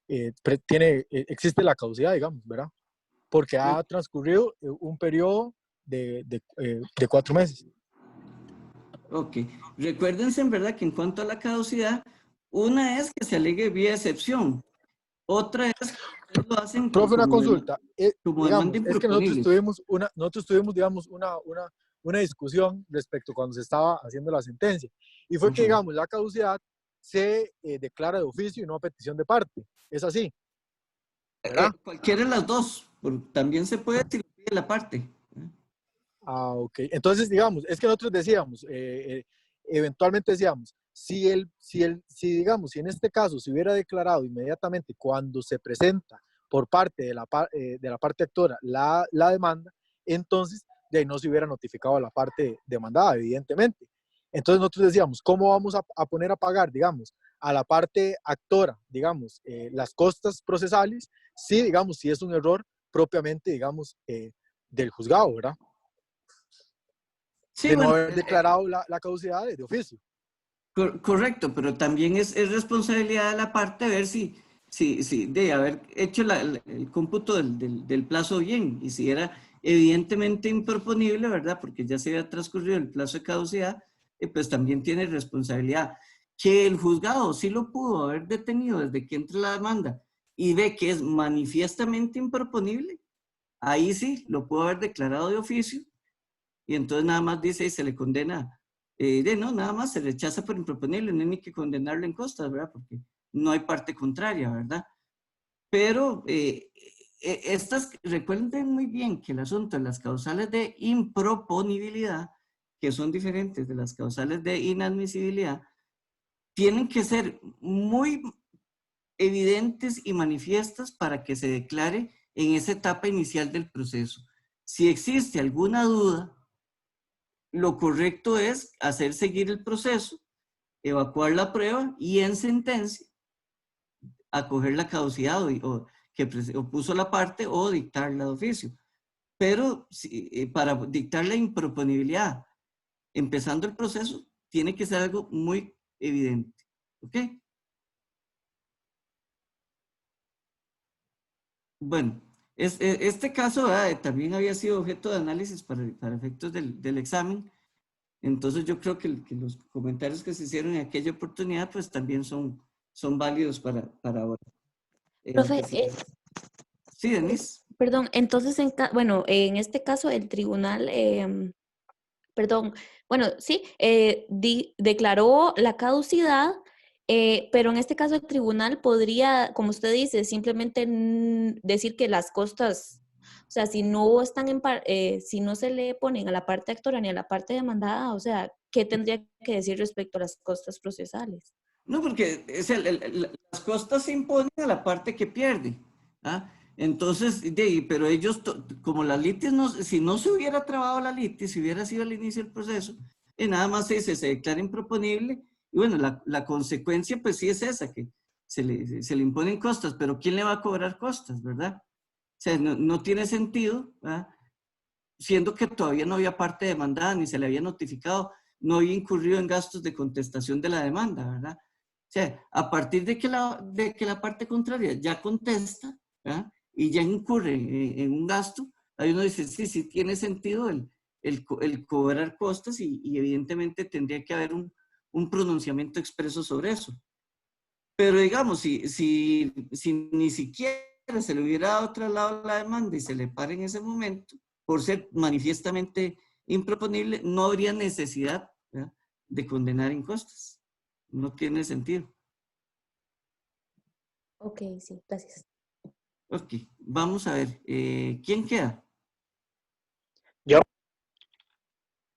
existe la caducidad, digamos, ¿verdad? Porque ha transcurrido un periodo de 4 meses. Ok. Recuérdense en verdad que en cuanto a la caducidad, una es que se alegue vía excepción. Otra es que ustedes lo hacen Profe, una consulta. como Digamos, demanda es que improponible. nosotros tuvimos, digamos, una discusión respecto a cuando se estaba haciendo la sentencia. Y fue que, digamos, la caducidad se declara de oficio y no a petición de parte. Es así, ¿verdad? Cualquiera de las dos. También se puede decir la parte. Ah, ok. Entonces, digamos, es que nosotros decíamos, eventualmente decíamos, si digamos, si en este caso se hubiera declarado inmediatamente cuando se presenta por parte de la parte actora la demanda, entonces de ahí no se hubiera notificado a la parte demandada, evidentemente. Entonces nosotros decíamos, ¿cómo vamos a poner a pagar, digamos, a la parte actora, digamos, las costas procesales, si, digamos, si es un error propiamente, digamos, del juzgado, ¿verdad? Sí, De no bueno, haber declarado la caducidad de oficio. correcto, pero también es responsabilidad de la parte ver si de haber hecho el cómputo del plazo bien, y si era evidentemente improponible, ¿verdad? Porque ya se había transcurrido el plazo de caducidad, pues también tiene responsabilidad. Que el juzgado sí lo pudo haber detenido desde que entra la demanda y ve que es manifiestamente improponible, ahí sí lo pudo haber declarado de oficio, y entonces nada más dice y se le condena, no, nada más se rechaza por improponible, no hay ni que condenarlo en costas, ¿verdad? Porque no hay parte contraria, ¿verdad? Pero recuerden muy bien que el asunto de las causales de improponibilidad, que son diferentes de las causales de inadmisibilidad, tienen que ser muy evidentes y manifiestas para que se declare en esa etapa inicial del proceso. Si existe alguna duda, lo correcto es hacer seguir el proceso, evacuar la prueba y en sentencia acoger la caducidad o que opuso la parte o dictarla de oficio. Pero para dictar la improponibilidad, empezando el proceso, tiene que ser algo muy evidente. ¿Ok? Bueno, este caso también había sido objeto de análisis para efectos del examen. Entonces yo creo que los comentarios que se hicieron en aquella oportunidad pues también son válidos para ahora. Profe, Sí, Denise. perdón, entonces, bueno, en este caso el tribunal, perdón, bueno, sí, declaró la caducidad, pero en este caso el tribunal podría, como usted dice, simplemente decir que las costas, o sea, si no están si no se le ponen a la parte actora ni a la parte demandada, o sea, ¿qué tendría que decir respecto a las costas procesales? No, porque las costas se imponen a la parte que pierde. ¿Ah? Entonces, pero ellos, como la litis, si no se hubiera trabado la litis, si hubiera sido al inicio del proceso, nada más se declara improponible. Y bueno, la consecuencia pues sí es esa, que se le imponen costas, pero ¿quién le va a cobrar costas, verdad? O sea, no tiene sentido, ¿verdad? Siendo que todavía no había parte demandada, ni se le había notificado, no había incurrido en gastos de contestación de la demanda, ¿verdad? O sea, a partir de que la parte contraria ya contesta, ¿verdad? Y ya incurre en un gasto, ahí uno dice, sí tiene sentido el cobrar costas y evidentemente tendría que haber un pronunciamiento expreso sobre eso. Pero digamos, si ni siquiera se le hubiera dado traslado a la demanda y se le para en ese momento, por ser manifiestamente improponible, no habría necesidad, ¿verdad?, de condenar en costas. No tiene sentido. Ok, sí, gracias. Ok, vamos a ver. ¿Quién queda? Yo,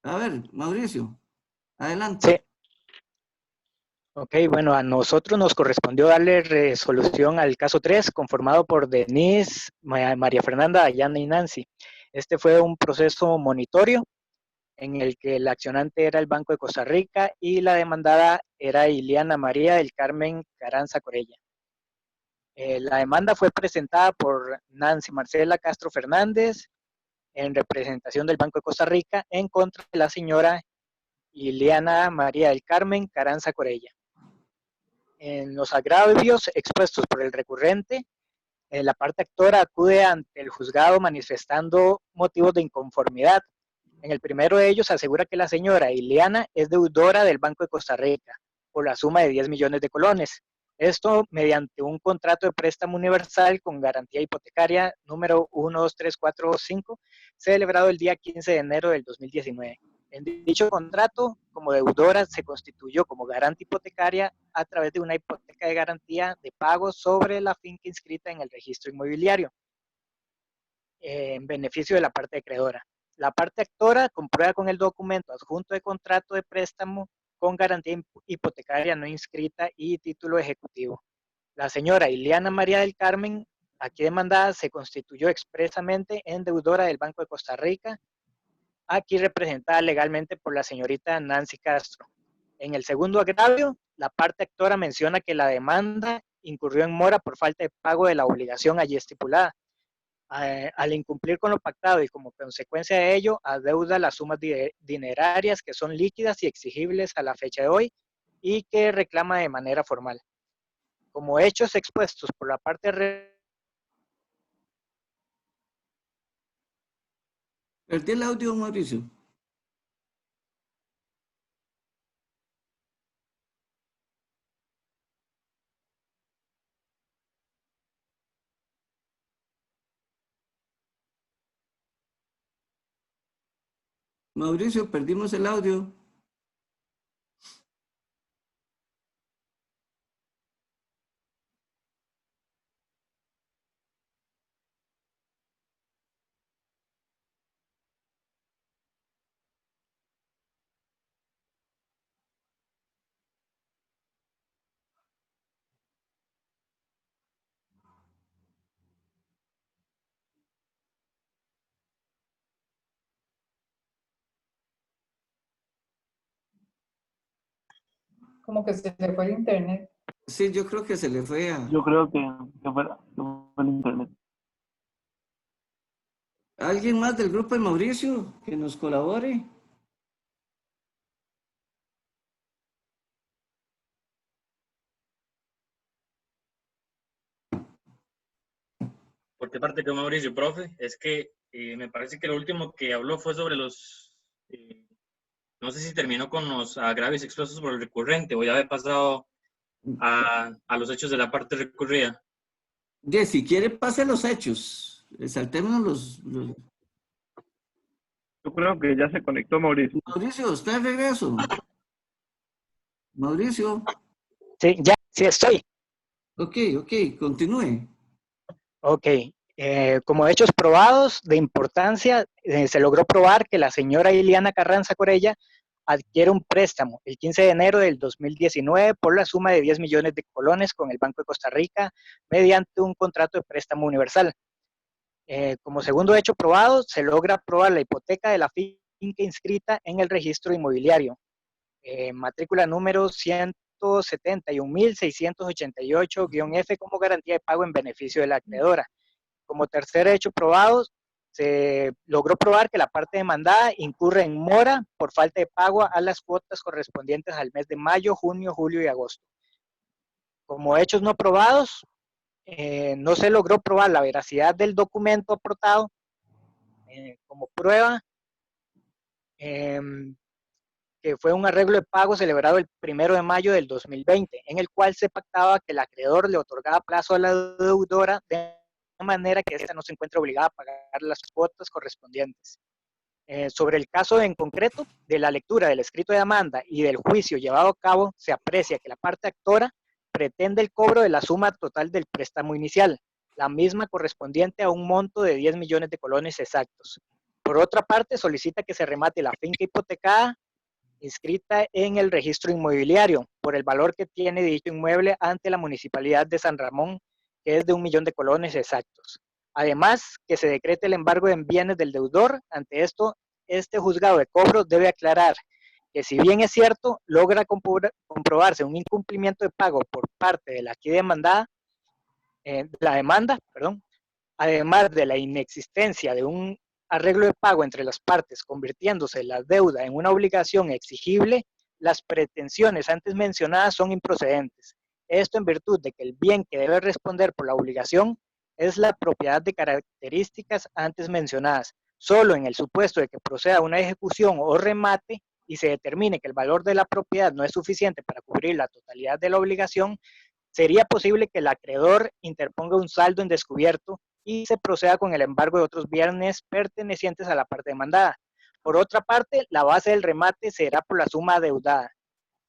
A ver, Mauricio, adelante. sí. Ok, bueno, a nosotros nos correspondió darle resolución al caso 3, conformado por Denise, María Fernanda, Dayana y Nancy. Este fue un proceso monitorio en el que el accionante era el Banco de Costa Rica y la demandada era Iliana María del Carmen Carranza Corella. La demanda fue presentada por Nancy Marcela Castro Fernández en representación del Banco de Costa Rica en contra de la señora Iliana María del Carmen Carranza Corella. En los agravios expuestos por el recurrente, la parte actora acude ante el juzgado manifestando motivos de inconformidad. En el primero de ellos asegura que la señora Iliana es deudora del Banco de Costa Rica por la suma de 10 millones de colones. Esto mediante un contrato de préstamo universal con garantía hipotecaria número 12345, celebrado el día 15 de enero del 2019. En dicho contrato, como deudora, se constituyó como garante hipotecaria a través de una hipoteca de garantía de pago sobre la finca inscrita en el registro inmobiliario, en beneficio de la parte acreedora. La parte actora comprueba con el documento adjunto de contrato de préstamo con garantía hipotecaria no inscrita y título ejecutivo. La señora Iliana María del Carmen, aquí demandada, se constituyó expresamente en deudora del Banco de Costa Rica, aquí representada legalmente por la señorita Nancy Castro. En el segundo agravio, la parte actora menciona que la demanda incurrió en mora por falta de pago de la obligación allí estipulada. Al incumplir con lo pactado y como consecuencia de ello, adeuda las sumas dinerarias que son líquidas y exigibles a la fecha de hoy y que reclama de manera formal. Como hechos expuestos por la parte... Perdí el audio, Mauricio. Mauricio, perdimos el audio. Como que se le fue el internet. Sí, yo creo que se le fue a... Yo creo que fue el internet. ¿Alguien más del grupo de Mauricio que nos colabore? Por qué parte que Mauricio, profe, es que me parece que lo último que habló fue sobre los, no sé si terminó con los agravios expuestos por el recurrente o ya había pasado a los hechos de la parte recurrida. Si quiere, pase los hechos. Saltémonos los... Yo creo que ya se conectó Mauricio. Mauricio, ¿está de regreso? Mauricio. Sí, ya, sí estoy. Ok, continúe. Ok, como hechos probados de importancia, se logró probar que la señora Iliana Carranza Corella adquiere un préstamo el 15 de enero del 2019 por la suma de 10 millones de colones con el Banco de Costa Rica mediante un contrato de préstamo universal. Como segundo hecho probado, se logra probar la hipoteca de la finca inscrita en el registro inmobiliario, matrícula número 171.688-F como garantía de pago en beneficio de la acreedora. Como tercer hecho probado, se logró probar que la parte demandada incurre en mora por falta de pago a las cuotas correspondientes al mes de mayo, junio, julio y agosto. Como hechos no probados, no se logró probar la veracidad del documento aportado como prueba, que fue un arreglo de pago celebrado el 1 de mayo del 2020, en el cual se pactaba que el acreedor le otorgaba plazo a la deudora de manera que ésta no se encuentre obligada a pagar las cuotas correspondientes. Sobre el caso en concreto, de la lectura del escrito de demanda y del juicio llevado a cabo, se aprecia que la parte actora pretende el cobro de la suma total del préstamo inicial, la misma correspondiente a un monto de 10 millones de colones exactos. Por otra parte, solicita que se remate la finca hipotecada inscrita en el registro inmobiliario por el valor que tiene dicho inmueble ante la Municipalidad de San Ramón, que es de 1 millón de colones exactos. Además, que se decrete el embargo en bienes del deudor. Ante esto, este juzgado de cobro debe aclarar que, si bien es cierto, logra comprobarse un incumplimiento de pago por parte de la aquí demandada, además de la inexistencia de un arreglo de pago entre las partes, convirtiéndose la deuda en una obligación exigible, las pretensiones antes mencionadas son improcedentes. Esto en virtud de que el bien que debe responder por la obligación es la propiedad de características antes mencionadas. Solo en el supuesto de que proceda una ejecución o remate y se determine que el valor de la propiedad no es suficiente para cubrir la totalidad de la obligación, sería posible que el acreedor interponga un saldo en descubierto y se proceda con el embargo de otros bienes pertenecientes a la parte demandada. Por otra parte, la base del remate será por la suma adeudada,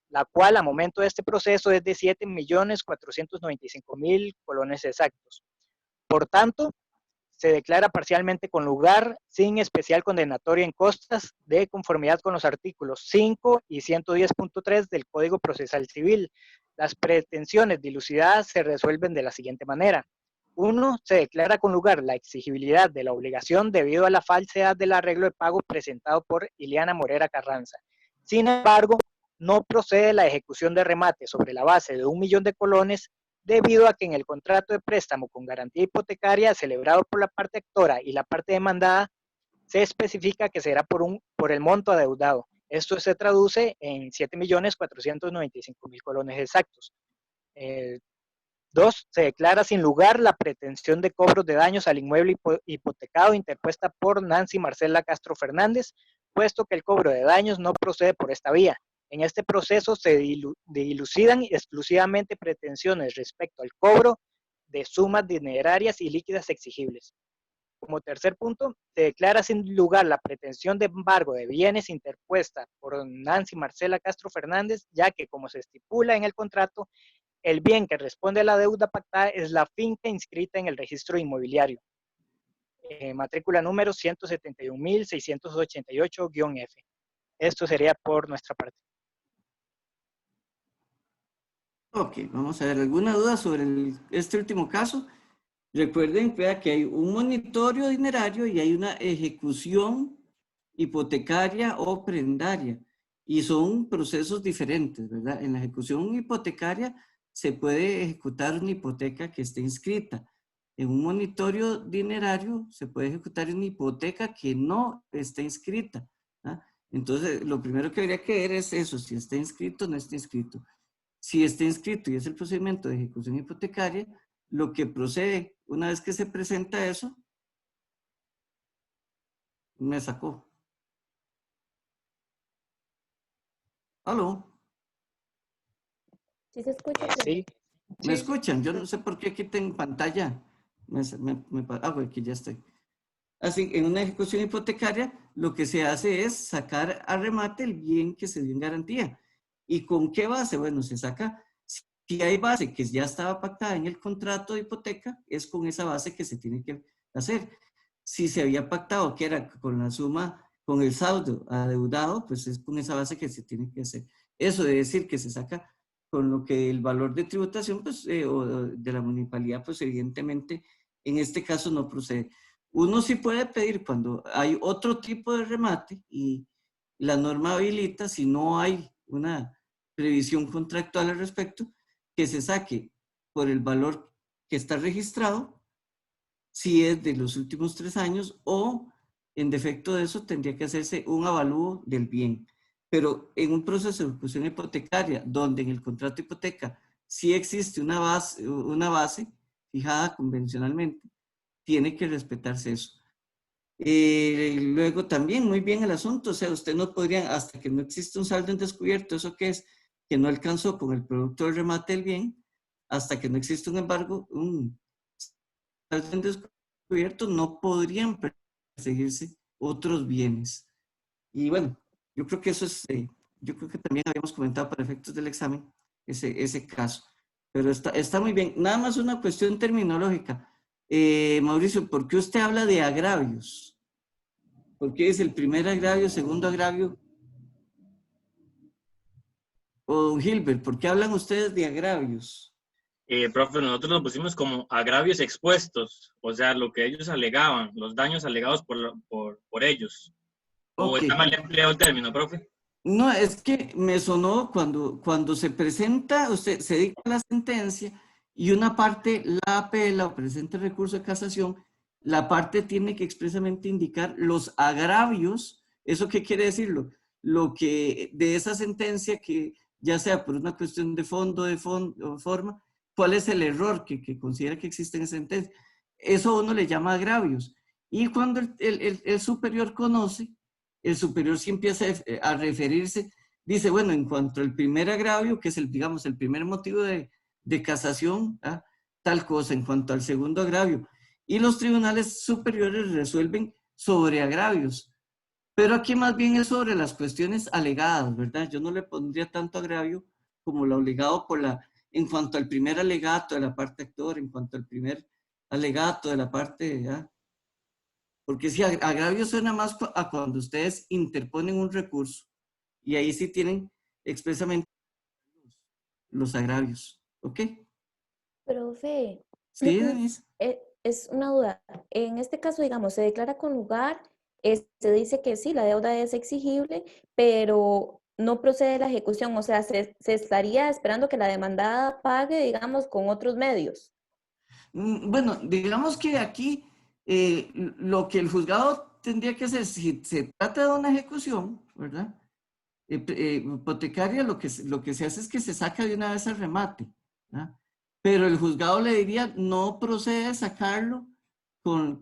la cual a momento de este proceso es de 7.495.000 colones exactos. Por tanto, se declara parcialmente con lugar sin especial condenatoria en costas, de conformidad con los artículos 5 y 110.3 del Código Procesal Civil. Las pretensiones dilucidadas se resuelven de la siguiente manera. 1. Se declara con lugar la exigibilidad de la obligación debido a la falsedad del arreglo de pago presentado por Iliana Morera Carranza. Sin embargo, no procede la ejecución de remate sobre la base de 1 millón de colones, debido a que en el contrato de préstamo con garantía hipotecaria celebrado por la parte actora y la parte demandada, se especifica que será por el monto adeudado. Esto se traduce en 7.495.000 colones exactos. 2. Se declara sin lugar la pretensión de cobros de daños al inmueble hipotecado interpuesta por Nancy Marcela Castro Fernández, puesto que el cobro de daños no procede por esta vía. En este proceso se dilucidan exclusivamente pretensiones respecto al cobro de sumas dinerarias y líquidas exigibles. Como tercer punto, se declara sin lugar la pretensión de embargo de bienes interpuesta por Nancy Marcela Castro Fernández, ya que, como se estipula en el contrato, el bien que responde a la deuda pactada es la finca inscrita en el registro inmobiliario. Matrícula número 171.688-F. Esto sería por nuestra parte. Ok, vamos a ver, ¿alguna duda sobre este último caso? Recuerden que hay un monitorio dinerario y hay una ejecución hipotecaria o prendaria. Y son procesos diferentes, ¿verdad? En la ejecución hipotecaria se puede ejecutar una hipoteca que esté inscrita. En un monitorio dinerario se puede ejecutar una hipoteca que no está inscrita, ¿ah? Entonces, lo primero que habría que ver es eso, si está inscrito o no está inscrito. Si está inscrito y es el procedimiento de ejecución hipotecaria, lo que procede, una vez que se presenta eso, me sacó. ¿Aló? ¿Sí se escucha? Sí. ¿Me escuchan? Yo no sé por qué aquí tengo pantalla. Aquí ya estoy. Así, en una ejecución hipotecaria, lo que se hace es sacar a remate el bien que se dio en garantía. ¿Y con qué base? Bueno, se saca, si hay base que ya estaba pactada en el contrato de hipoteca, es con esa base que se tiene que hacer. Si se había pactado que era con la suma, con el saldo adeudado, pues es con esa base que se tiene que hacer. Eso de decir que se saca con lo que el valor de tributación, pues, o de la municipalidad, pues evidentemente en este caso no procede. Uno sí puede pedir cuando hay otro tipo de remate y la norma habilita, si no hay una previsión contractual al respecto, que se saque por el valor que está registrado, si es de los últimos 3 años, o en defecto de eso tendría que hacerse un avalúo del bien. Pero en un proceso de ejecución hipotecaria, donde en el contrato de hipoteca sí existe una base fijada convencionalmente, tiene que respetarse eso. Luego también, muy bien el asunto, o sea, usted no podría, hasta que no existe un saldo en descubierto, ¿eso qué es? Que no alcanzó con el producto del remate del bien, hasta que no existe un embargo, un saldo en descubierto, no podrían perseguirse otros bienes. Y bueno, yo creo que eso es, yo creo que también habíamos comentado para efectos del examen ese caso. Pero está muy bien. Nada más una cuestión terminológica. Mauricio, ¿por qué usted habla de agravios? ¿Por qué es el primer agravio, segundo agravio? O Gilbert, ¿por qué hablan ustedes de agravios? Profe, nosotros lo pusimos como agravios expuestos, o sea, lo que ellos alegaban, los daños alegados por ellos. ¿O Ok. está mal empleado el término, profe? No, es que me sonó cuando se presenta, usted se dicta la sentencia y una parte la apela o presenta el recurso de casación, la parte tiene que expresamente indicar los agravios. ¿Eso qué quiere decirlo? Lo que de esa sentencia, que ya sea por una cuestión de fondo o forma, ¿cuál es el error que considera que existe en esa sentencia? Eso uno le llama agravios. Y cuando el superior conoce, el superior sí empieza a referirse, dice, bueno, en cuanto al primer agravio, que es digamos, el primer motivo de casación, ¿ah? Tal cosa, en cuanto al segundo agravio. Y los tribunales superiores resuelven sobre agravios. Pero aquí más bien es sobre las cuestiones alegadas, ¿verdad? Yo no le pondría tanto agravio como lo alegado en cuanto al primer alegato de la parte actor, en cuanto al primer alegato de la parte, ¿ah? Porque si agravio suena más a cuando ustedes interponen un recurso y ahí sí tienen expresamente los agravios. ¿Ok? Profe, Sí, Denise. es una duda. En este caso, digamos, se declara con lugar, se dice que sí, la deuda es exigible, pero no procede la ejecución. O sea, se estaría esperando que la demandada pague, digamos, con otros medios. Bueno, digamos que aquí lo que el juzgado tendría que hacer, si se trata de una ejecución, ¿verdad? Hipotecaria, lo que se hace es que se saca de una vez al remate, ¿verdad? Pero el juzgado le diría, no procede a sacarlo con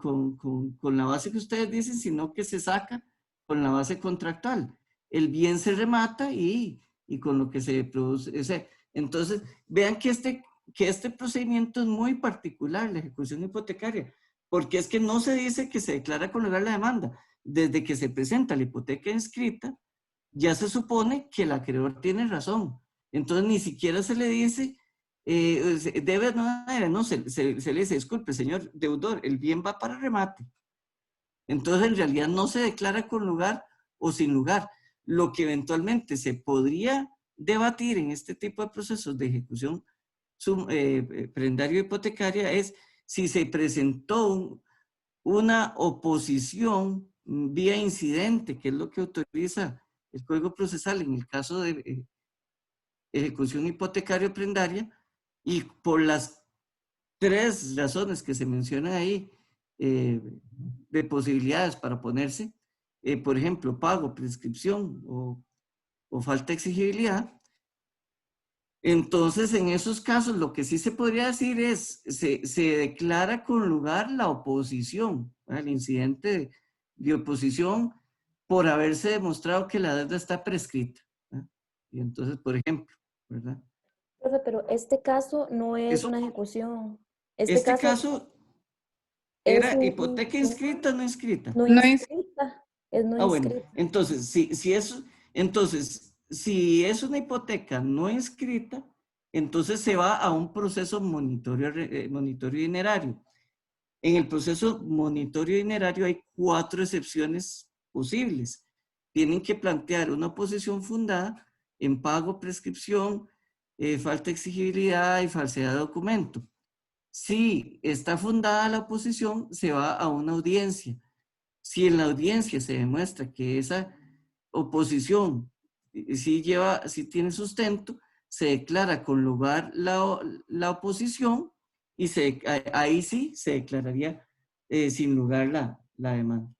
la base que ustedes dicen, sino que se saca con la base contractual. El bien se remata y con lo que se produce. O sea, entonces, vean que este procedimiento es muy particular, la ejecución hipotecaria, porque es que no se dice que se declara con lugar la demanda. Desde que se presenta la hipoteca inscrita, ya se supone que el acreedor tiene razón. Entonces, ni siquiera se le dice, debe, no, se le dice, disculpe, señor deudor, el bien va para remate. Entonces, en realidad no se declara con lugar o sin lugar. Lo que eventualmente se podría debatir en este tipo de procesos de ejecución prendario hipotecaria es si se presentó una oposición vía incidente, que es lo que autoriza el Código Procesal en el caso de ejecución hipotecaria prendaria, y por las 3 razones que se mencionan ahí de posibilidades para oponerse, por ejemplo, pago, prescripción o falta de exigibilidad. Entonces, en esos casos, lo que sí se podría decir es, se declara con lugar la oposición, el incidente de oposición por haberse demostrado que la deuda está prescrita, ¿verdad? Y entonces, por ejemplo, ¿verdad? Profe, pero este caso no es una ejecución. Este caso es era hipoteca inscrita o no inscrita. No inscrita. Es no Bueno, inscrita. entonces, si es una hipoteca no inscrita, entonces se va a un proceso monitorio dinerario. En el proceso monitorio dinerario hay 4 excepciones posibles. Tienen que plantear una oposición fundada en pago, prescripción, falta de exigibilidad y falsedad de documento. Si está fundada la oposición, se va a una audiencia. Si en la audiencia se demuestra que esa oposición sí tiene sustento, se declara con lugar la oposición y ahí sí se declararía sin lugar la demanda.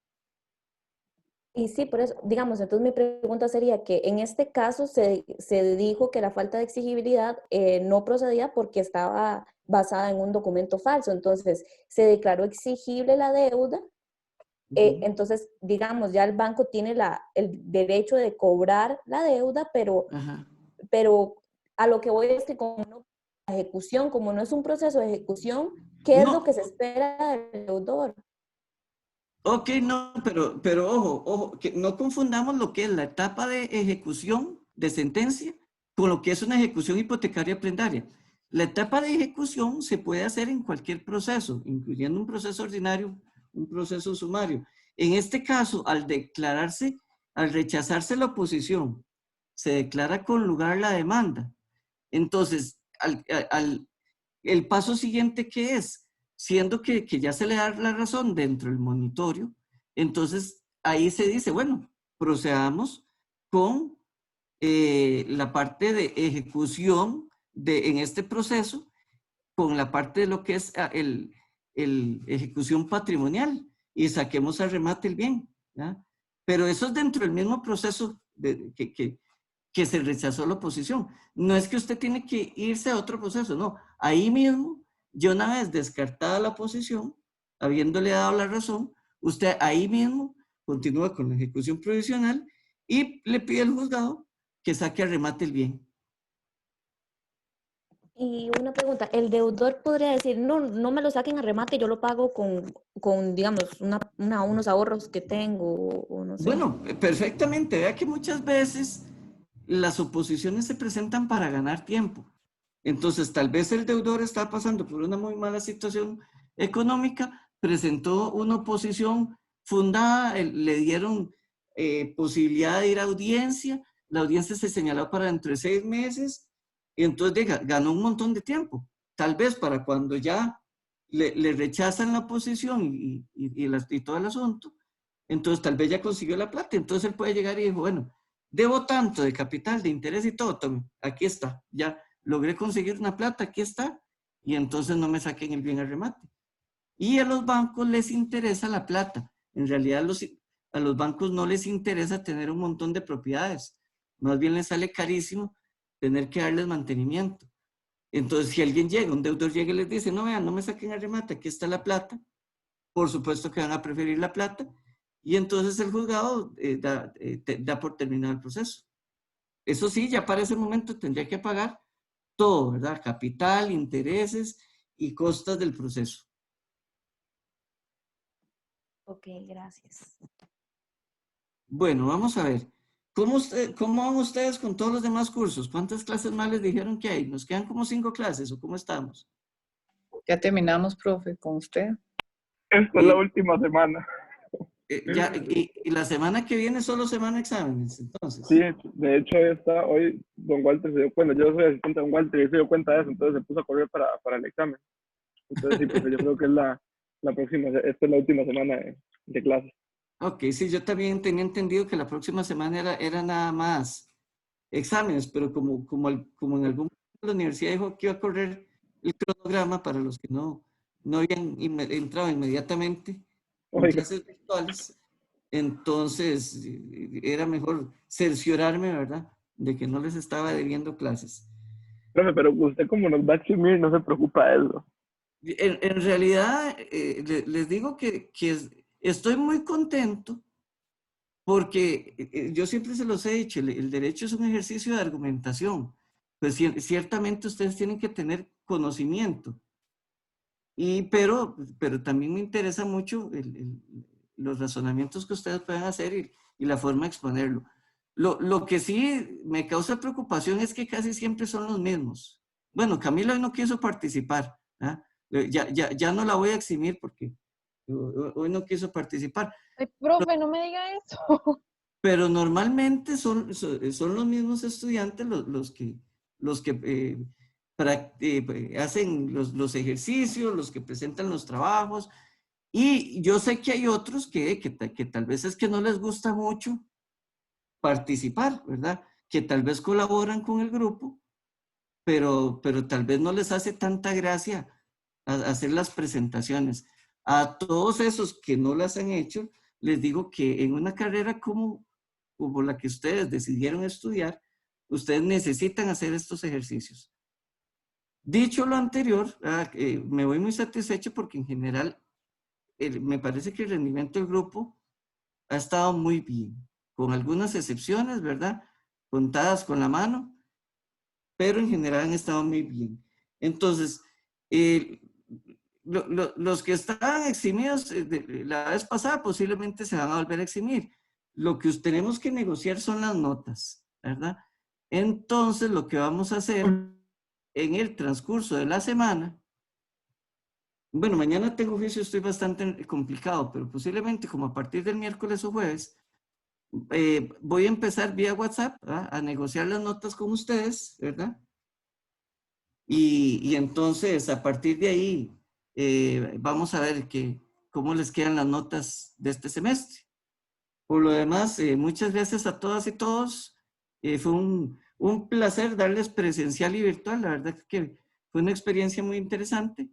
Y sí, por eso, digamos, entonces mi pregunta sería que en este caso se dijo que la falta de exigibilidad no procedía porque estaba basada en un documento falso. Entonces, se declaró exigible la deuda. Entonces, digamos, ya el banco tiene el derecho de cobrar la deuda, pero a lo que voy es que como ejecución, como no es un proceso de ejecución, ¿qué es lo que se espera del deudor? Ok, no, pero ojo, que no confundamos lo que es la etapa de ejecución de sentencia con lo que es una ejecución hipotecaria prendaria. La etapa de ejecución se puede hacer en cualquier proceso, incluyendo un proceso ordinario, un proceso sumario. En este caso, al rechazarse la oposición, se declara con lugar la demanda. Entonces, el paso siguiente, ¿qué es? Siendo que ya se le da la razón dentro del monitorio, entonces ahí se dice, bueno, procedamos con la parte de ejecución en este proceso, con la parte de lo que es el ejecución patrimonial, y saquemos a remate el bien, ¿ya? Pero eso es dentro del mismo proceso que se rechazó la oposición. No es que usted tiene que irse a otro proceso, no. Ahí mismo, yo una vez descartada la oposición, habiéndole dado la razón, usted ahí mismo continúa con la ejecución provisional y le pide al juzgado que saque a remate el bien. Y una pregunta, ¿el deudor podría decir, no, no me lo saquen a remate, yo lo pago con digamos, unos ahorros que tengo, o no sé? Bueno, perfectamente. Vea que muchas veces las oposiciones se presentan para ganar tiempo. Entonces, tal vez el deudor está pasando por una muy mala situación económica, presentó una oposición fundada, le dieron posibilidad de ir a audiencia, la audiencia se señaló para dentro de 6 meses, y entonces ganó un montón de tiempo. Tal vez para cuando ya le rechazan la oposición y todo el asunto, entonces tal vez ya consiguió la plata, entonces él puede llegar y dijo, bueno, debo tanto de capital, de interés y todo, tome, aquí está, ya logré conseguir una plata, aquí está, y entonces no me saquen el bien al remate. Y a los bancos les interesa la plata. En realidad a los bancos no les interesa tener un montón de propiedades, más bien les sale carísimo tener que darles mantenimiento. Entonces, si alguien llega, un deudor llega y les dice, no, vean, no me saquen al remate, aquí está la plata, por supuesto que van a preferir la plata, y entonces el juzgado da por terminado el proceso. Eso sí, ya para ese momento tendría que pagar todo, ¿verdad? Capital, intereses y costas del proceso. Ok, gracias. Bueno, vamos a ver. ¿Cómo van ustedes con todos los demás cursos? ¿Cuántas clases más les dijeron que hay? ¿Nos quedan como 5 clases o cómo estamos? Ya terminamos, profe, con usted. Esta es la última semana. Y la semana que viene solo semana de exámenes, entonces. Sí, de hecho hoy don Walter se dio cuenta, yo soy asistente de don Walter y se dio cuenta de eso, entonces se puso a correr para el examen. Entonces sí, pues yo creo que es la próxima, esta es la última semana de clases. Ok, sí, yo también tenía entendido que la próxima semana era nada más exámenes, pero como en algún momento la universidad dijo que iba a correr el cronograma para los que no habían entrado inmediatamente en clases virtuales, entonces era mejor cerciorarme, ¿verdad?, de que no les estaba debiendo clases. Profe, pero usted como nos va a exprimir, no se preocupa de eso. En realidad, les digo que estoy muy contento porque yo siempre se los he dicho, el derecho es un ejercicio de argumentación. Pues ciertamente ustedes tienen que tener conocimiento. Pero también me interesa mucho los razonamientos que ustedes pueden hacer y la forma de exponerlo. Lo que sí me causa preocupación es que casi siempre son los mismos. Bueno, Camila hoy no quiso participar, ¿eh? Ya no la voy a eximir porque hoy no quiso participar. Ay, profe, no me diga eso. Pero normalmente son los mismos estudiantes los que hacen los ejercicios, los que presentan los trabajos. Y yo sé que hay otros que tal vez es que no les gusta mucho participar, ¿verdad? Que tal vez colaboran con el grupo, pero tal vez no les hace tanta gracia hacer las presentaciones. A todos esos que no las han hecho, les digo que en una carrera como la que ustedes decidieron estudiar, ustedes necesitan hacer estos ejercicios. Dicho lo anterior, me voy muy satisfecho porque en general me parece que el rendimiento del grupo ha estado muy bien, con algunas excepciones, ¿verdad?, contadas con la mano, pero en general han estado muy bien. Entonces, los que estaban eximidos la vez pasada posiblemente se van a volver a eximir. Lo que tenemos que negociar son las notas, ¿verdad? Entonces, lo que vamos a hacer en el transcurso de la semana, bueno, mañana tengo juicio, estoy bastante complicado, pero posiblemente como a partir del miércoles o jueves, voy a empezar vía WhatsApp, ¿verdad?, a negociar las notas con ustedes, ¿verdad? Y entonces a partir de ahí vamos a ver cómo les quedan las notas de este semestre. Por lo demás, muchas gracias a todas y todos. Fue un placer darles presencial y virtual. La verdad que fue una experiencia muy interesante.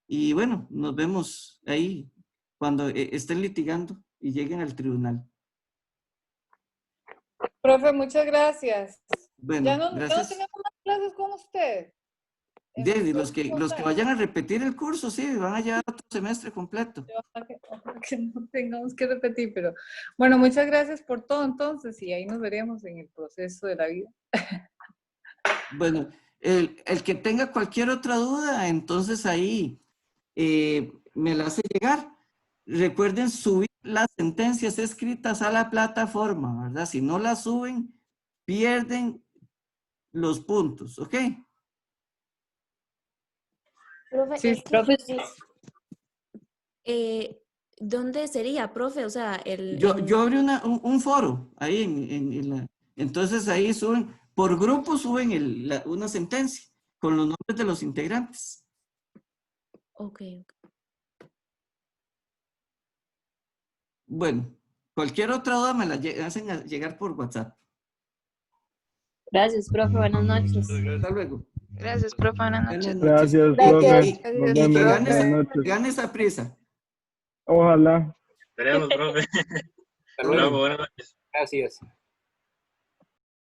Y bueno, nos vemos ahí cuando estén litigando y lleguen al tribunal. Profe, muchas gracias. Bueno, Ya no gracias. tenemos más clases con usted. De los que vayan a repetir el curso, sí, van a llevar otro semestre completo. Ojalá que no tengamos que repetir, pero bueno, muchas gracias por todo entonces y ahí nos veremos en el proceso de la vida. Bueno, el que tenga cualquier otra duda, entonces ahí me la hace llegar. Recuerden subir las sentencias escritas a la plataforma, ¿verdad? Si no las suben, pierden los puntos, ¿ok? Profe, Sí, es que, profe. ¿dónde sería, profe? O sea, Yo abrí un foro ahí entonces ahí suben, por grupo suben una sentencia con los nombres de los integrantes. Ok. Bueno, cualquier otra duda me la hacen llegar por WhatsApp. Gracias, profe. Buenas noches. Hasta luego. Gracias, profe. Buenas noches. Buenas noches. Gracias, Gracias. profe. Nos Y vemos. que Buenas noches. gane esa prisa. Ojalá. Esperemos, profe. Hasta Hasta luego, buenas noches. Gracias.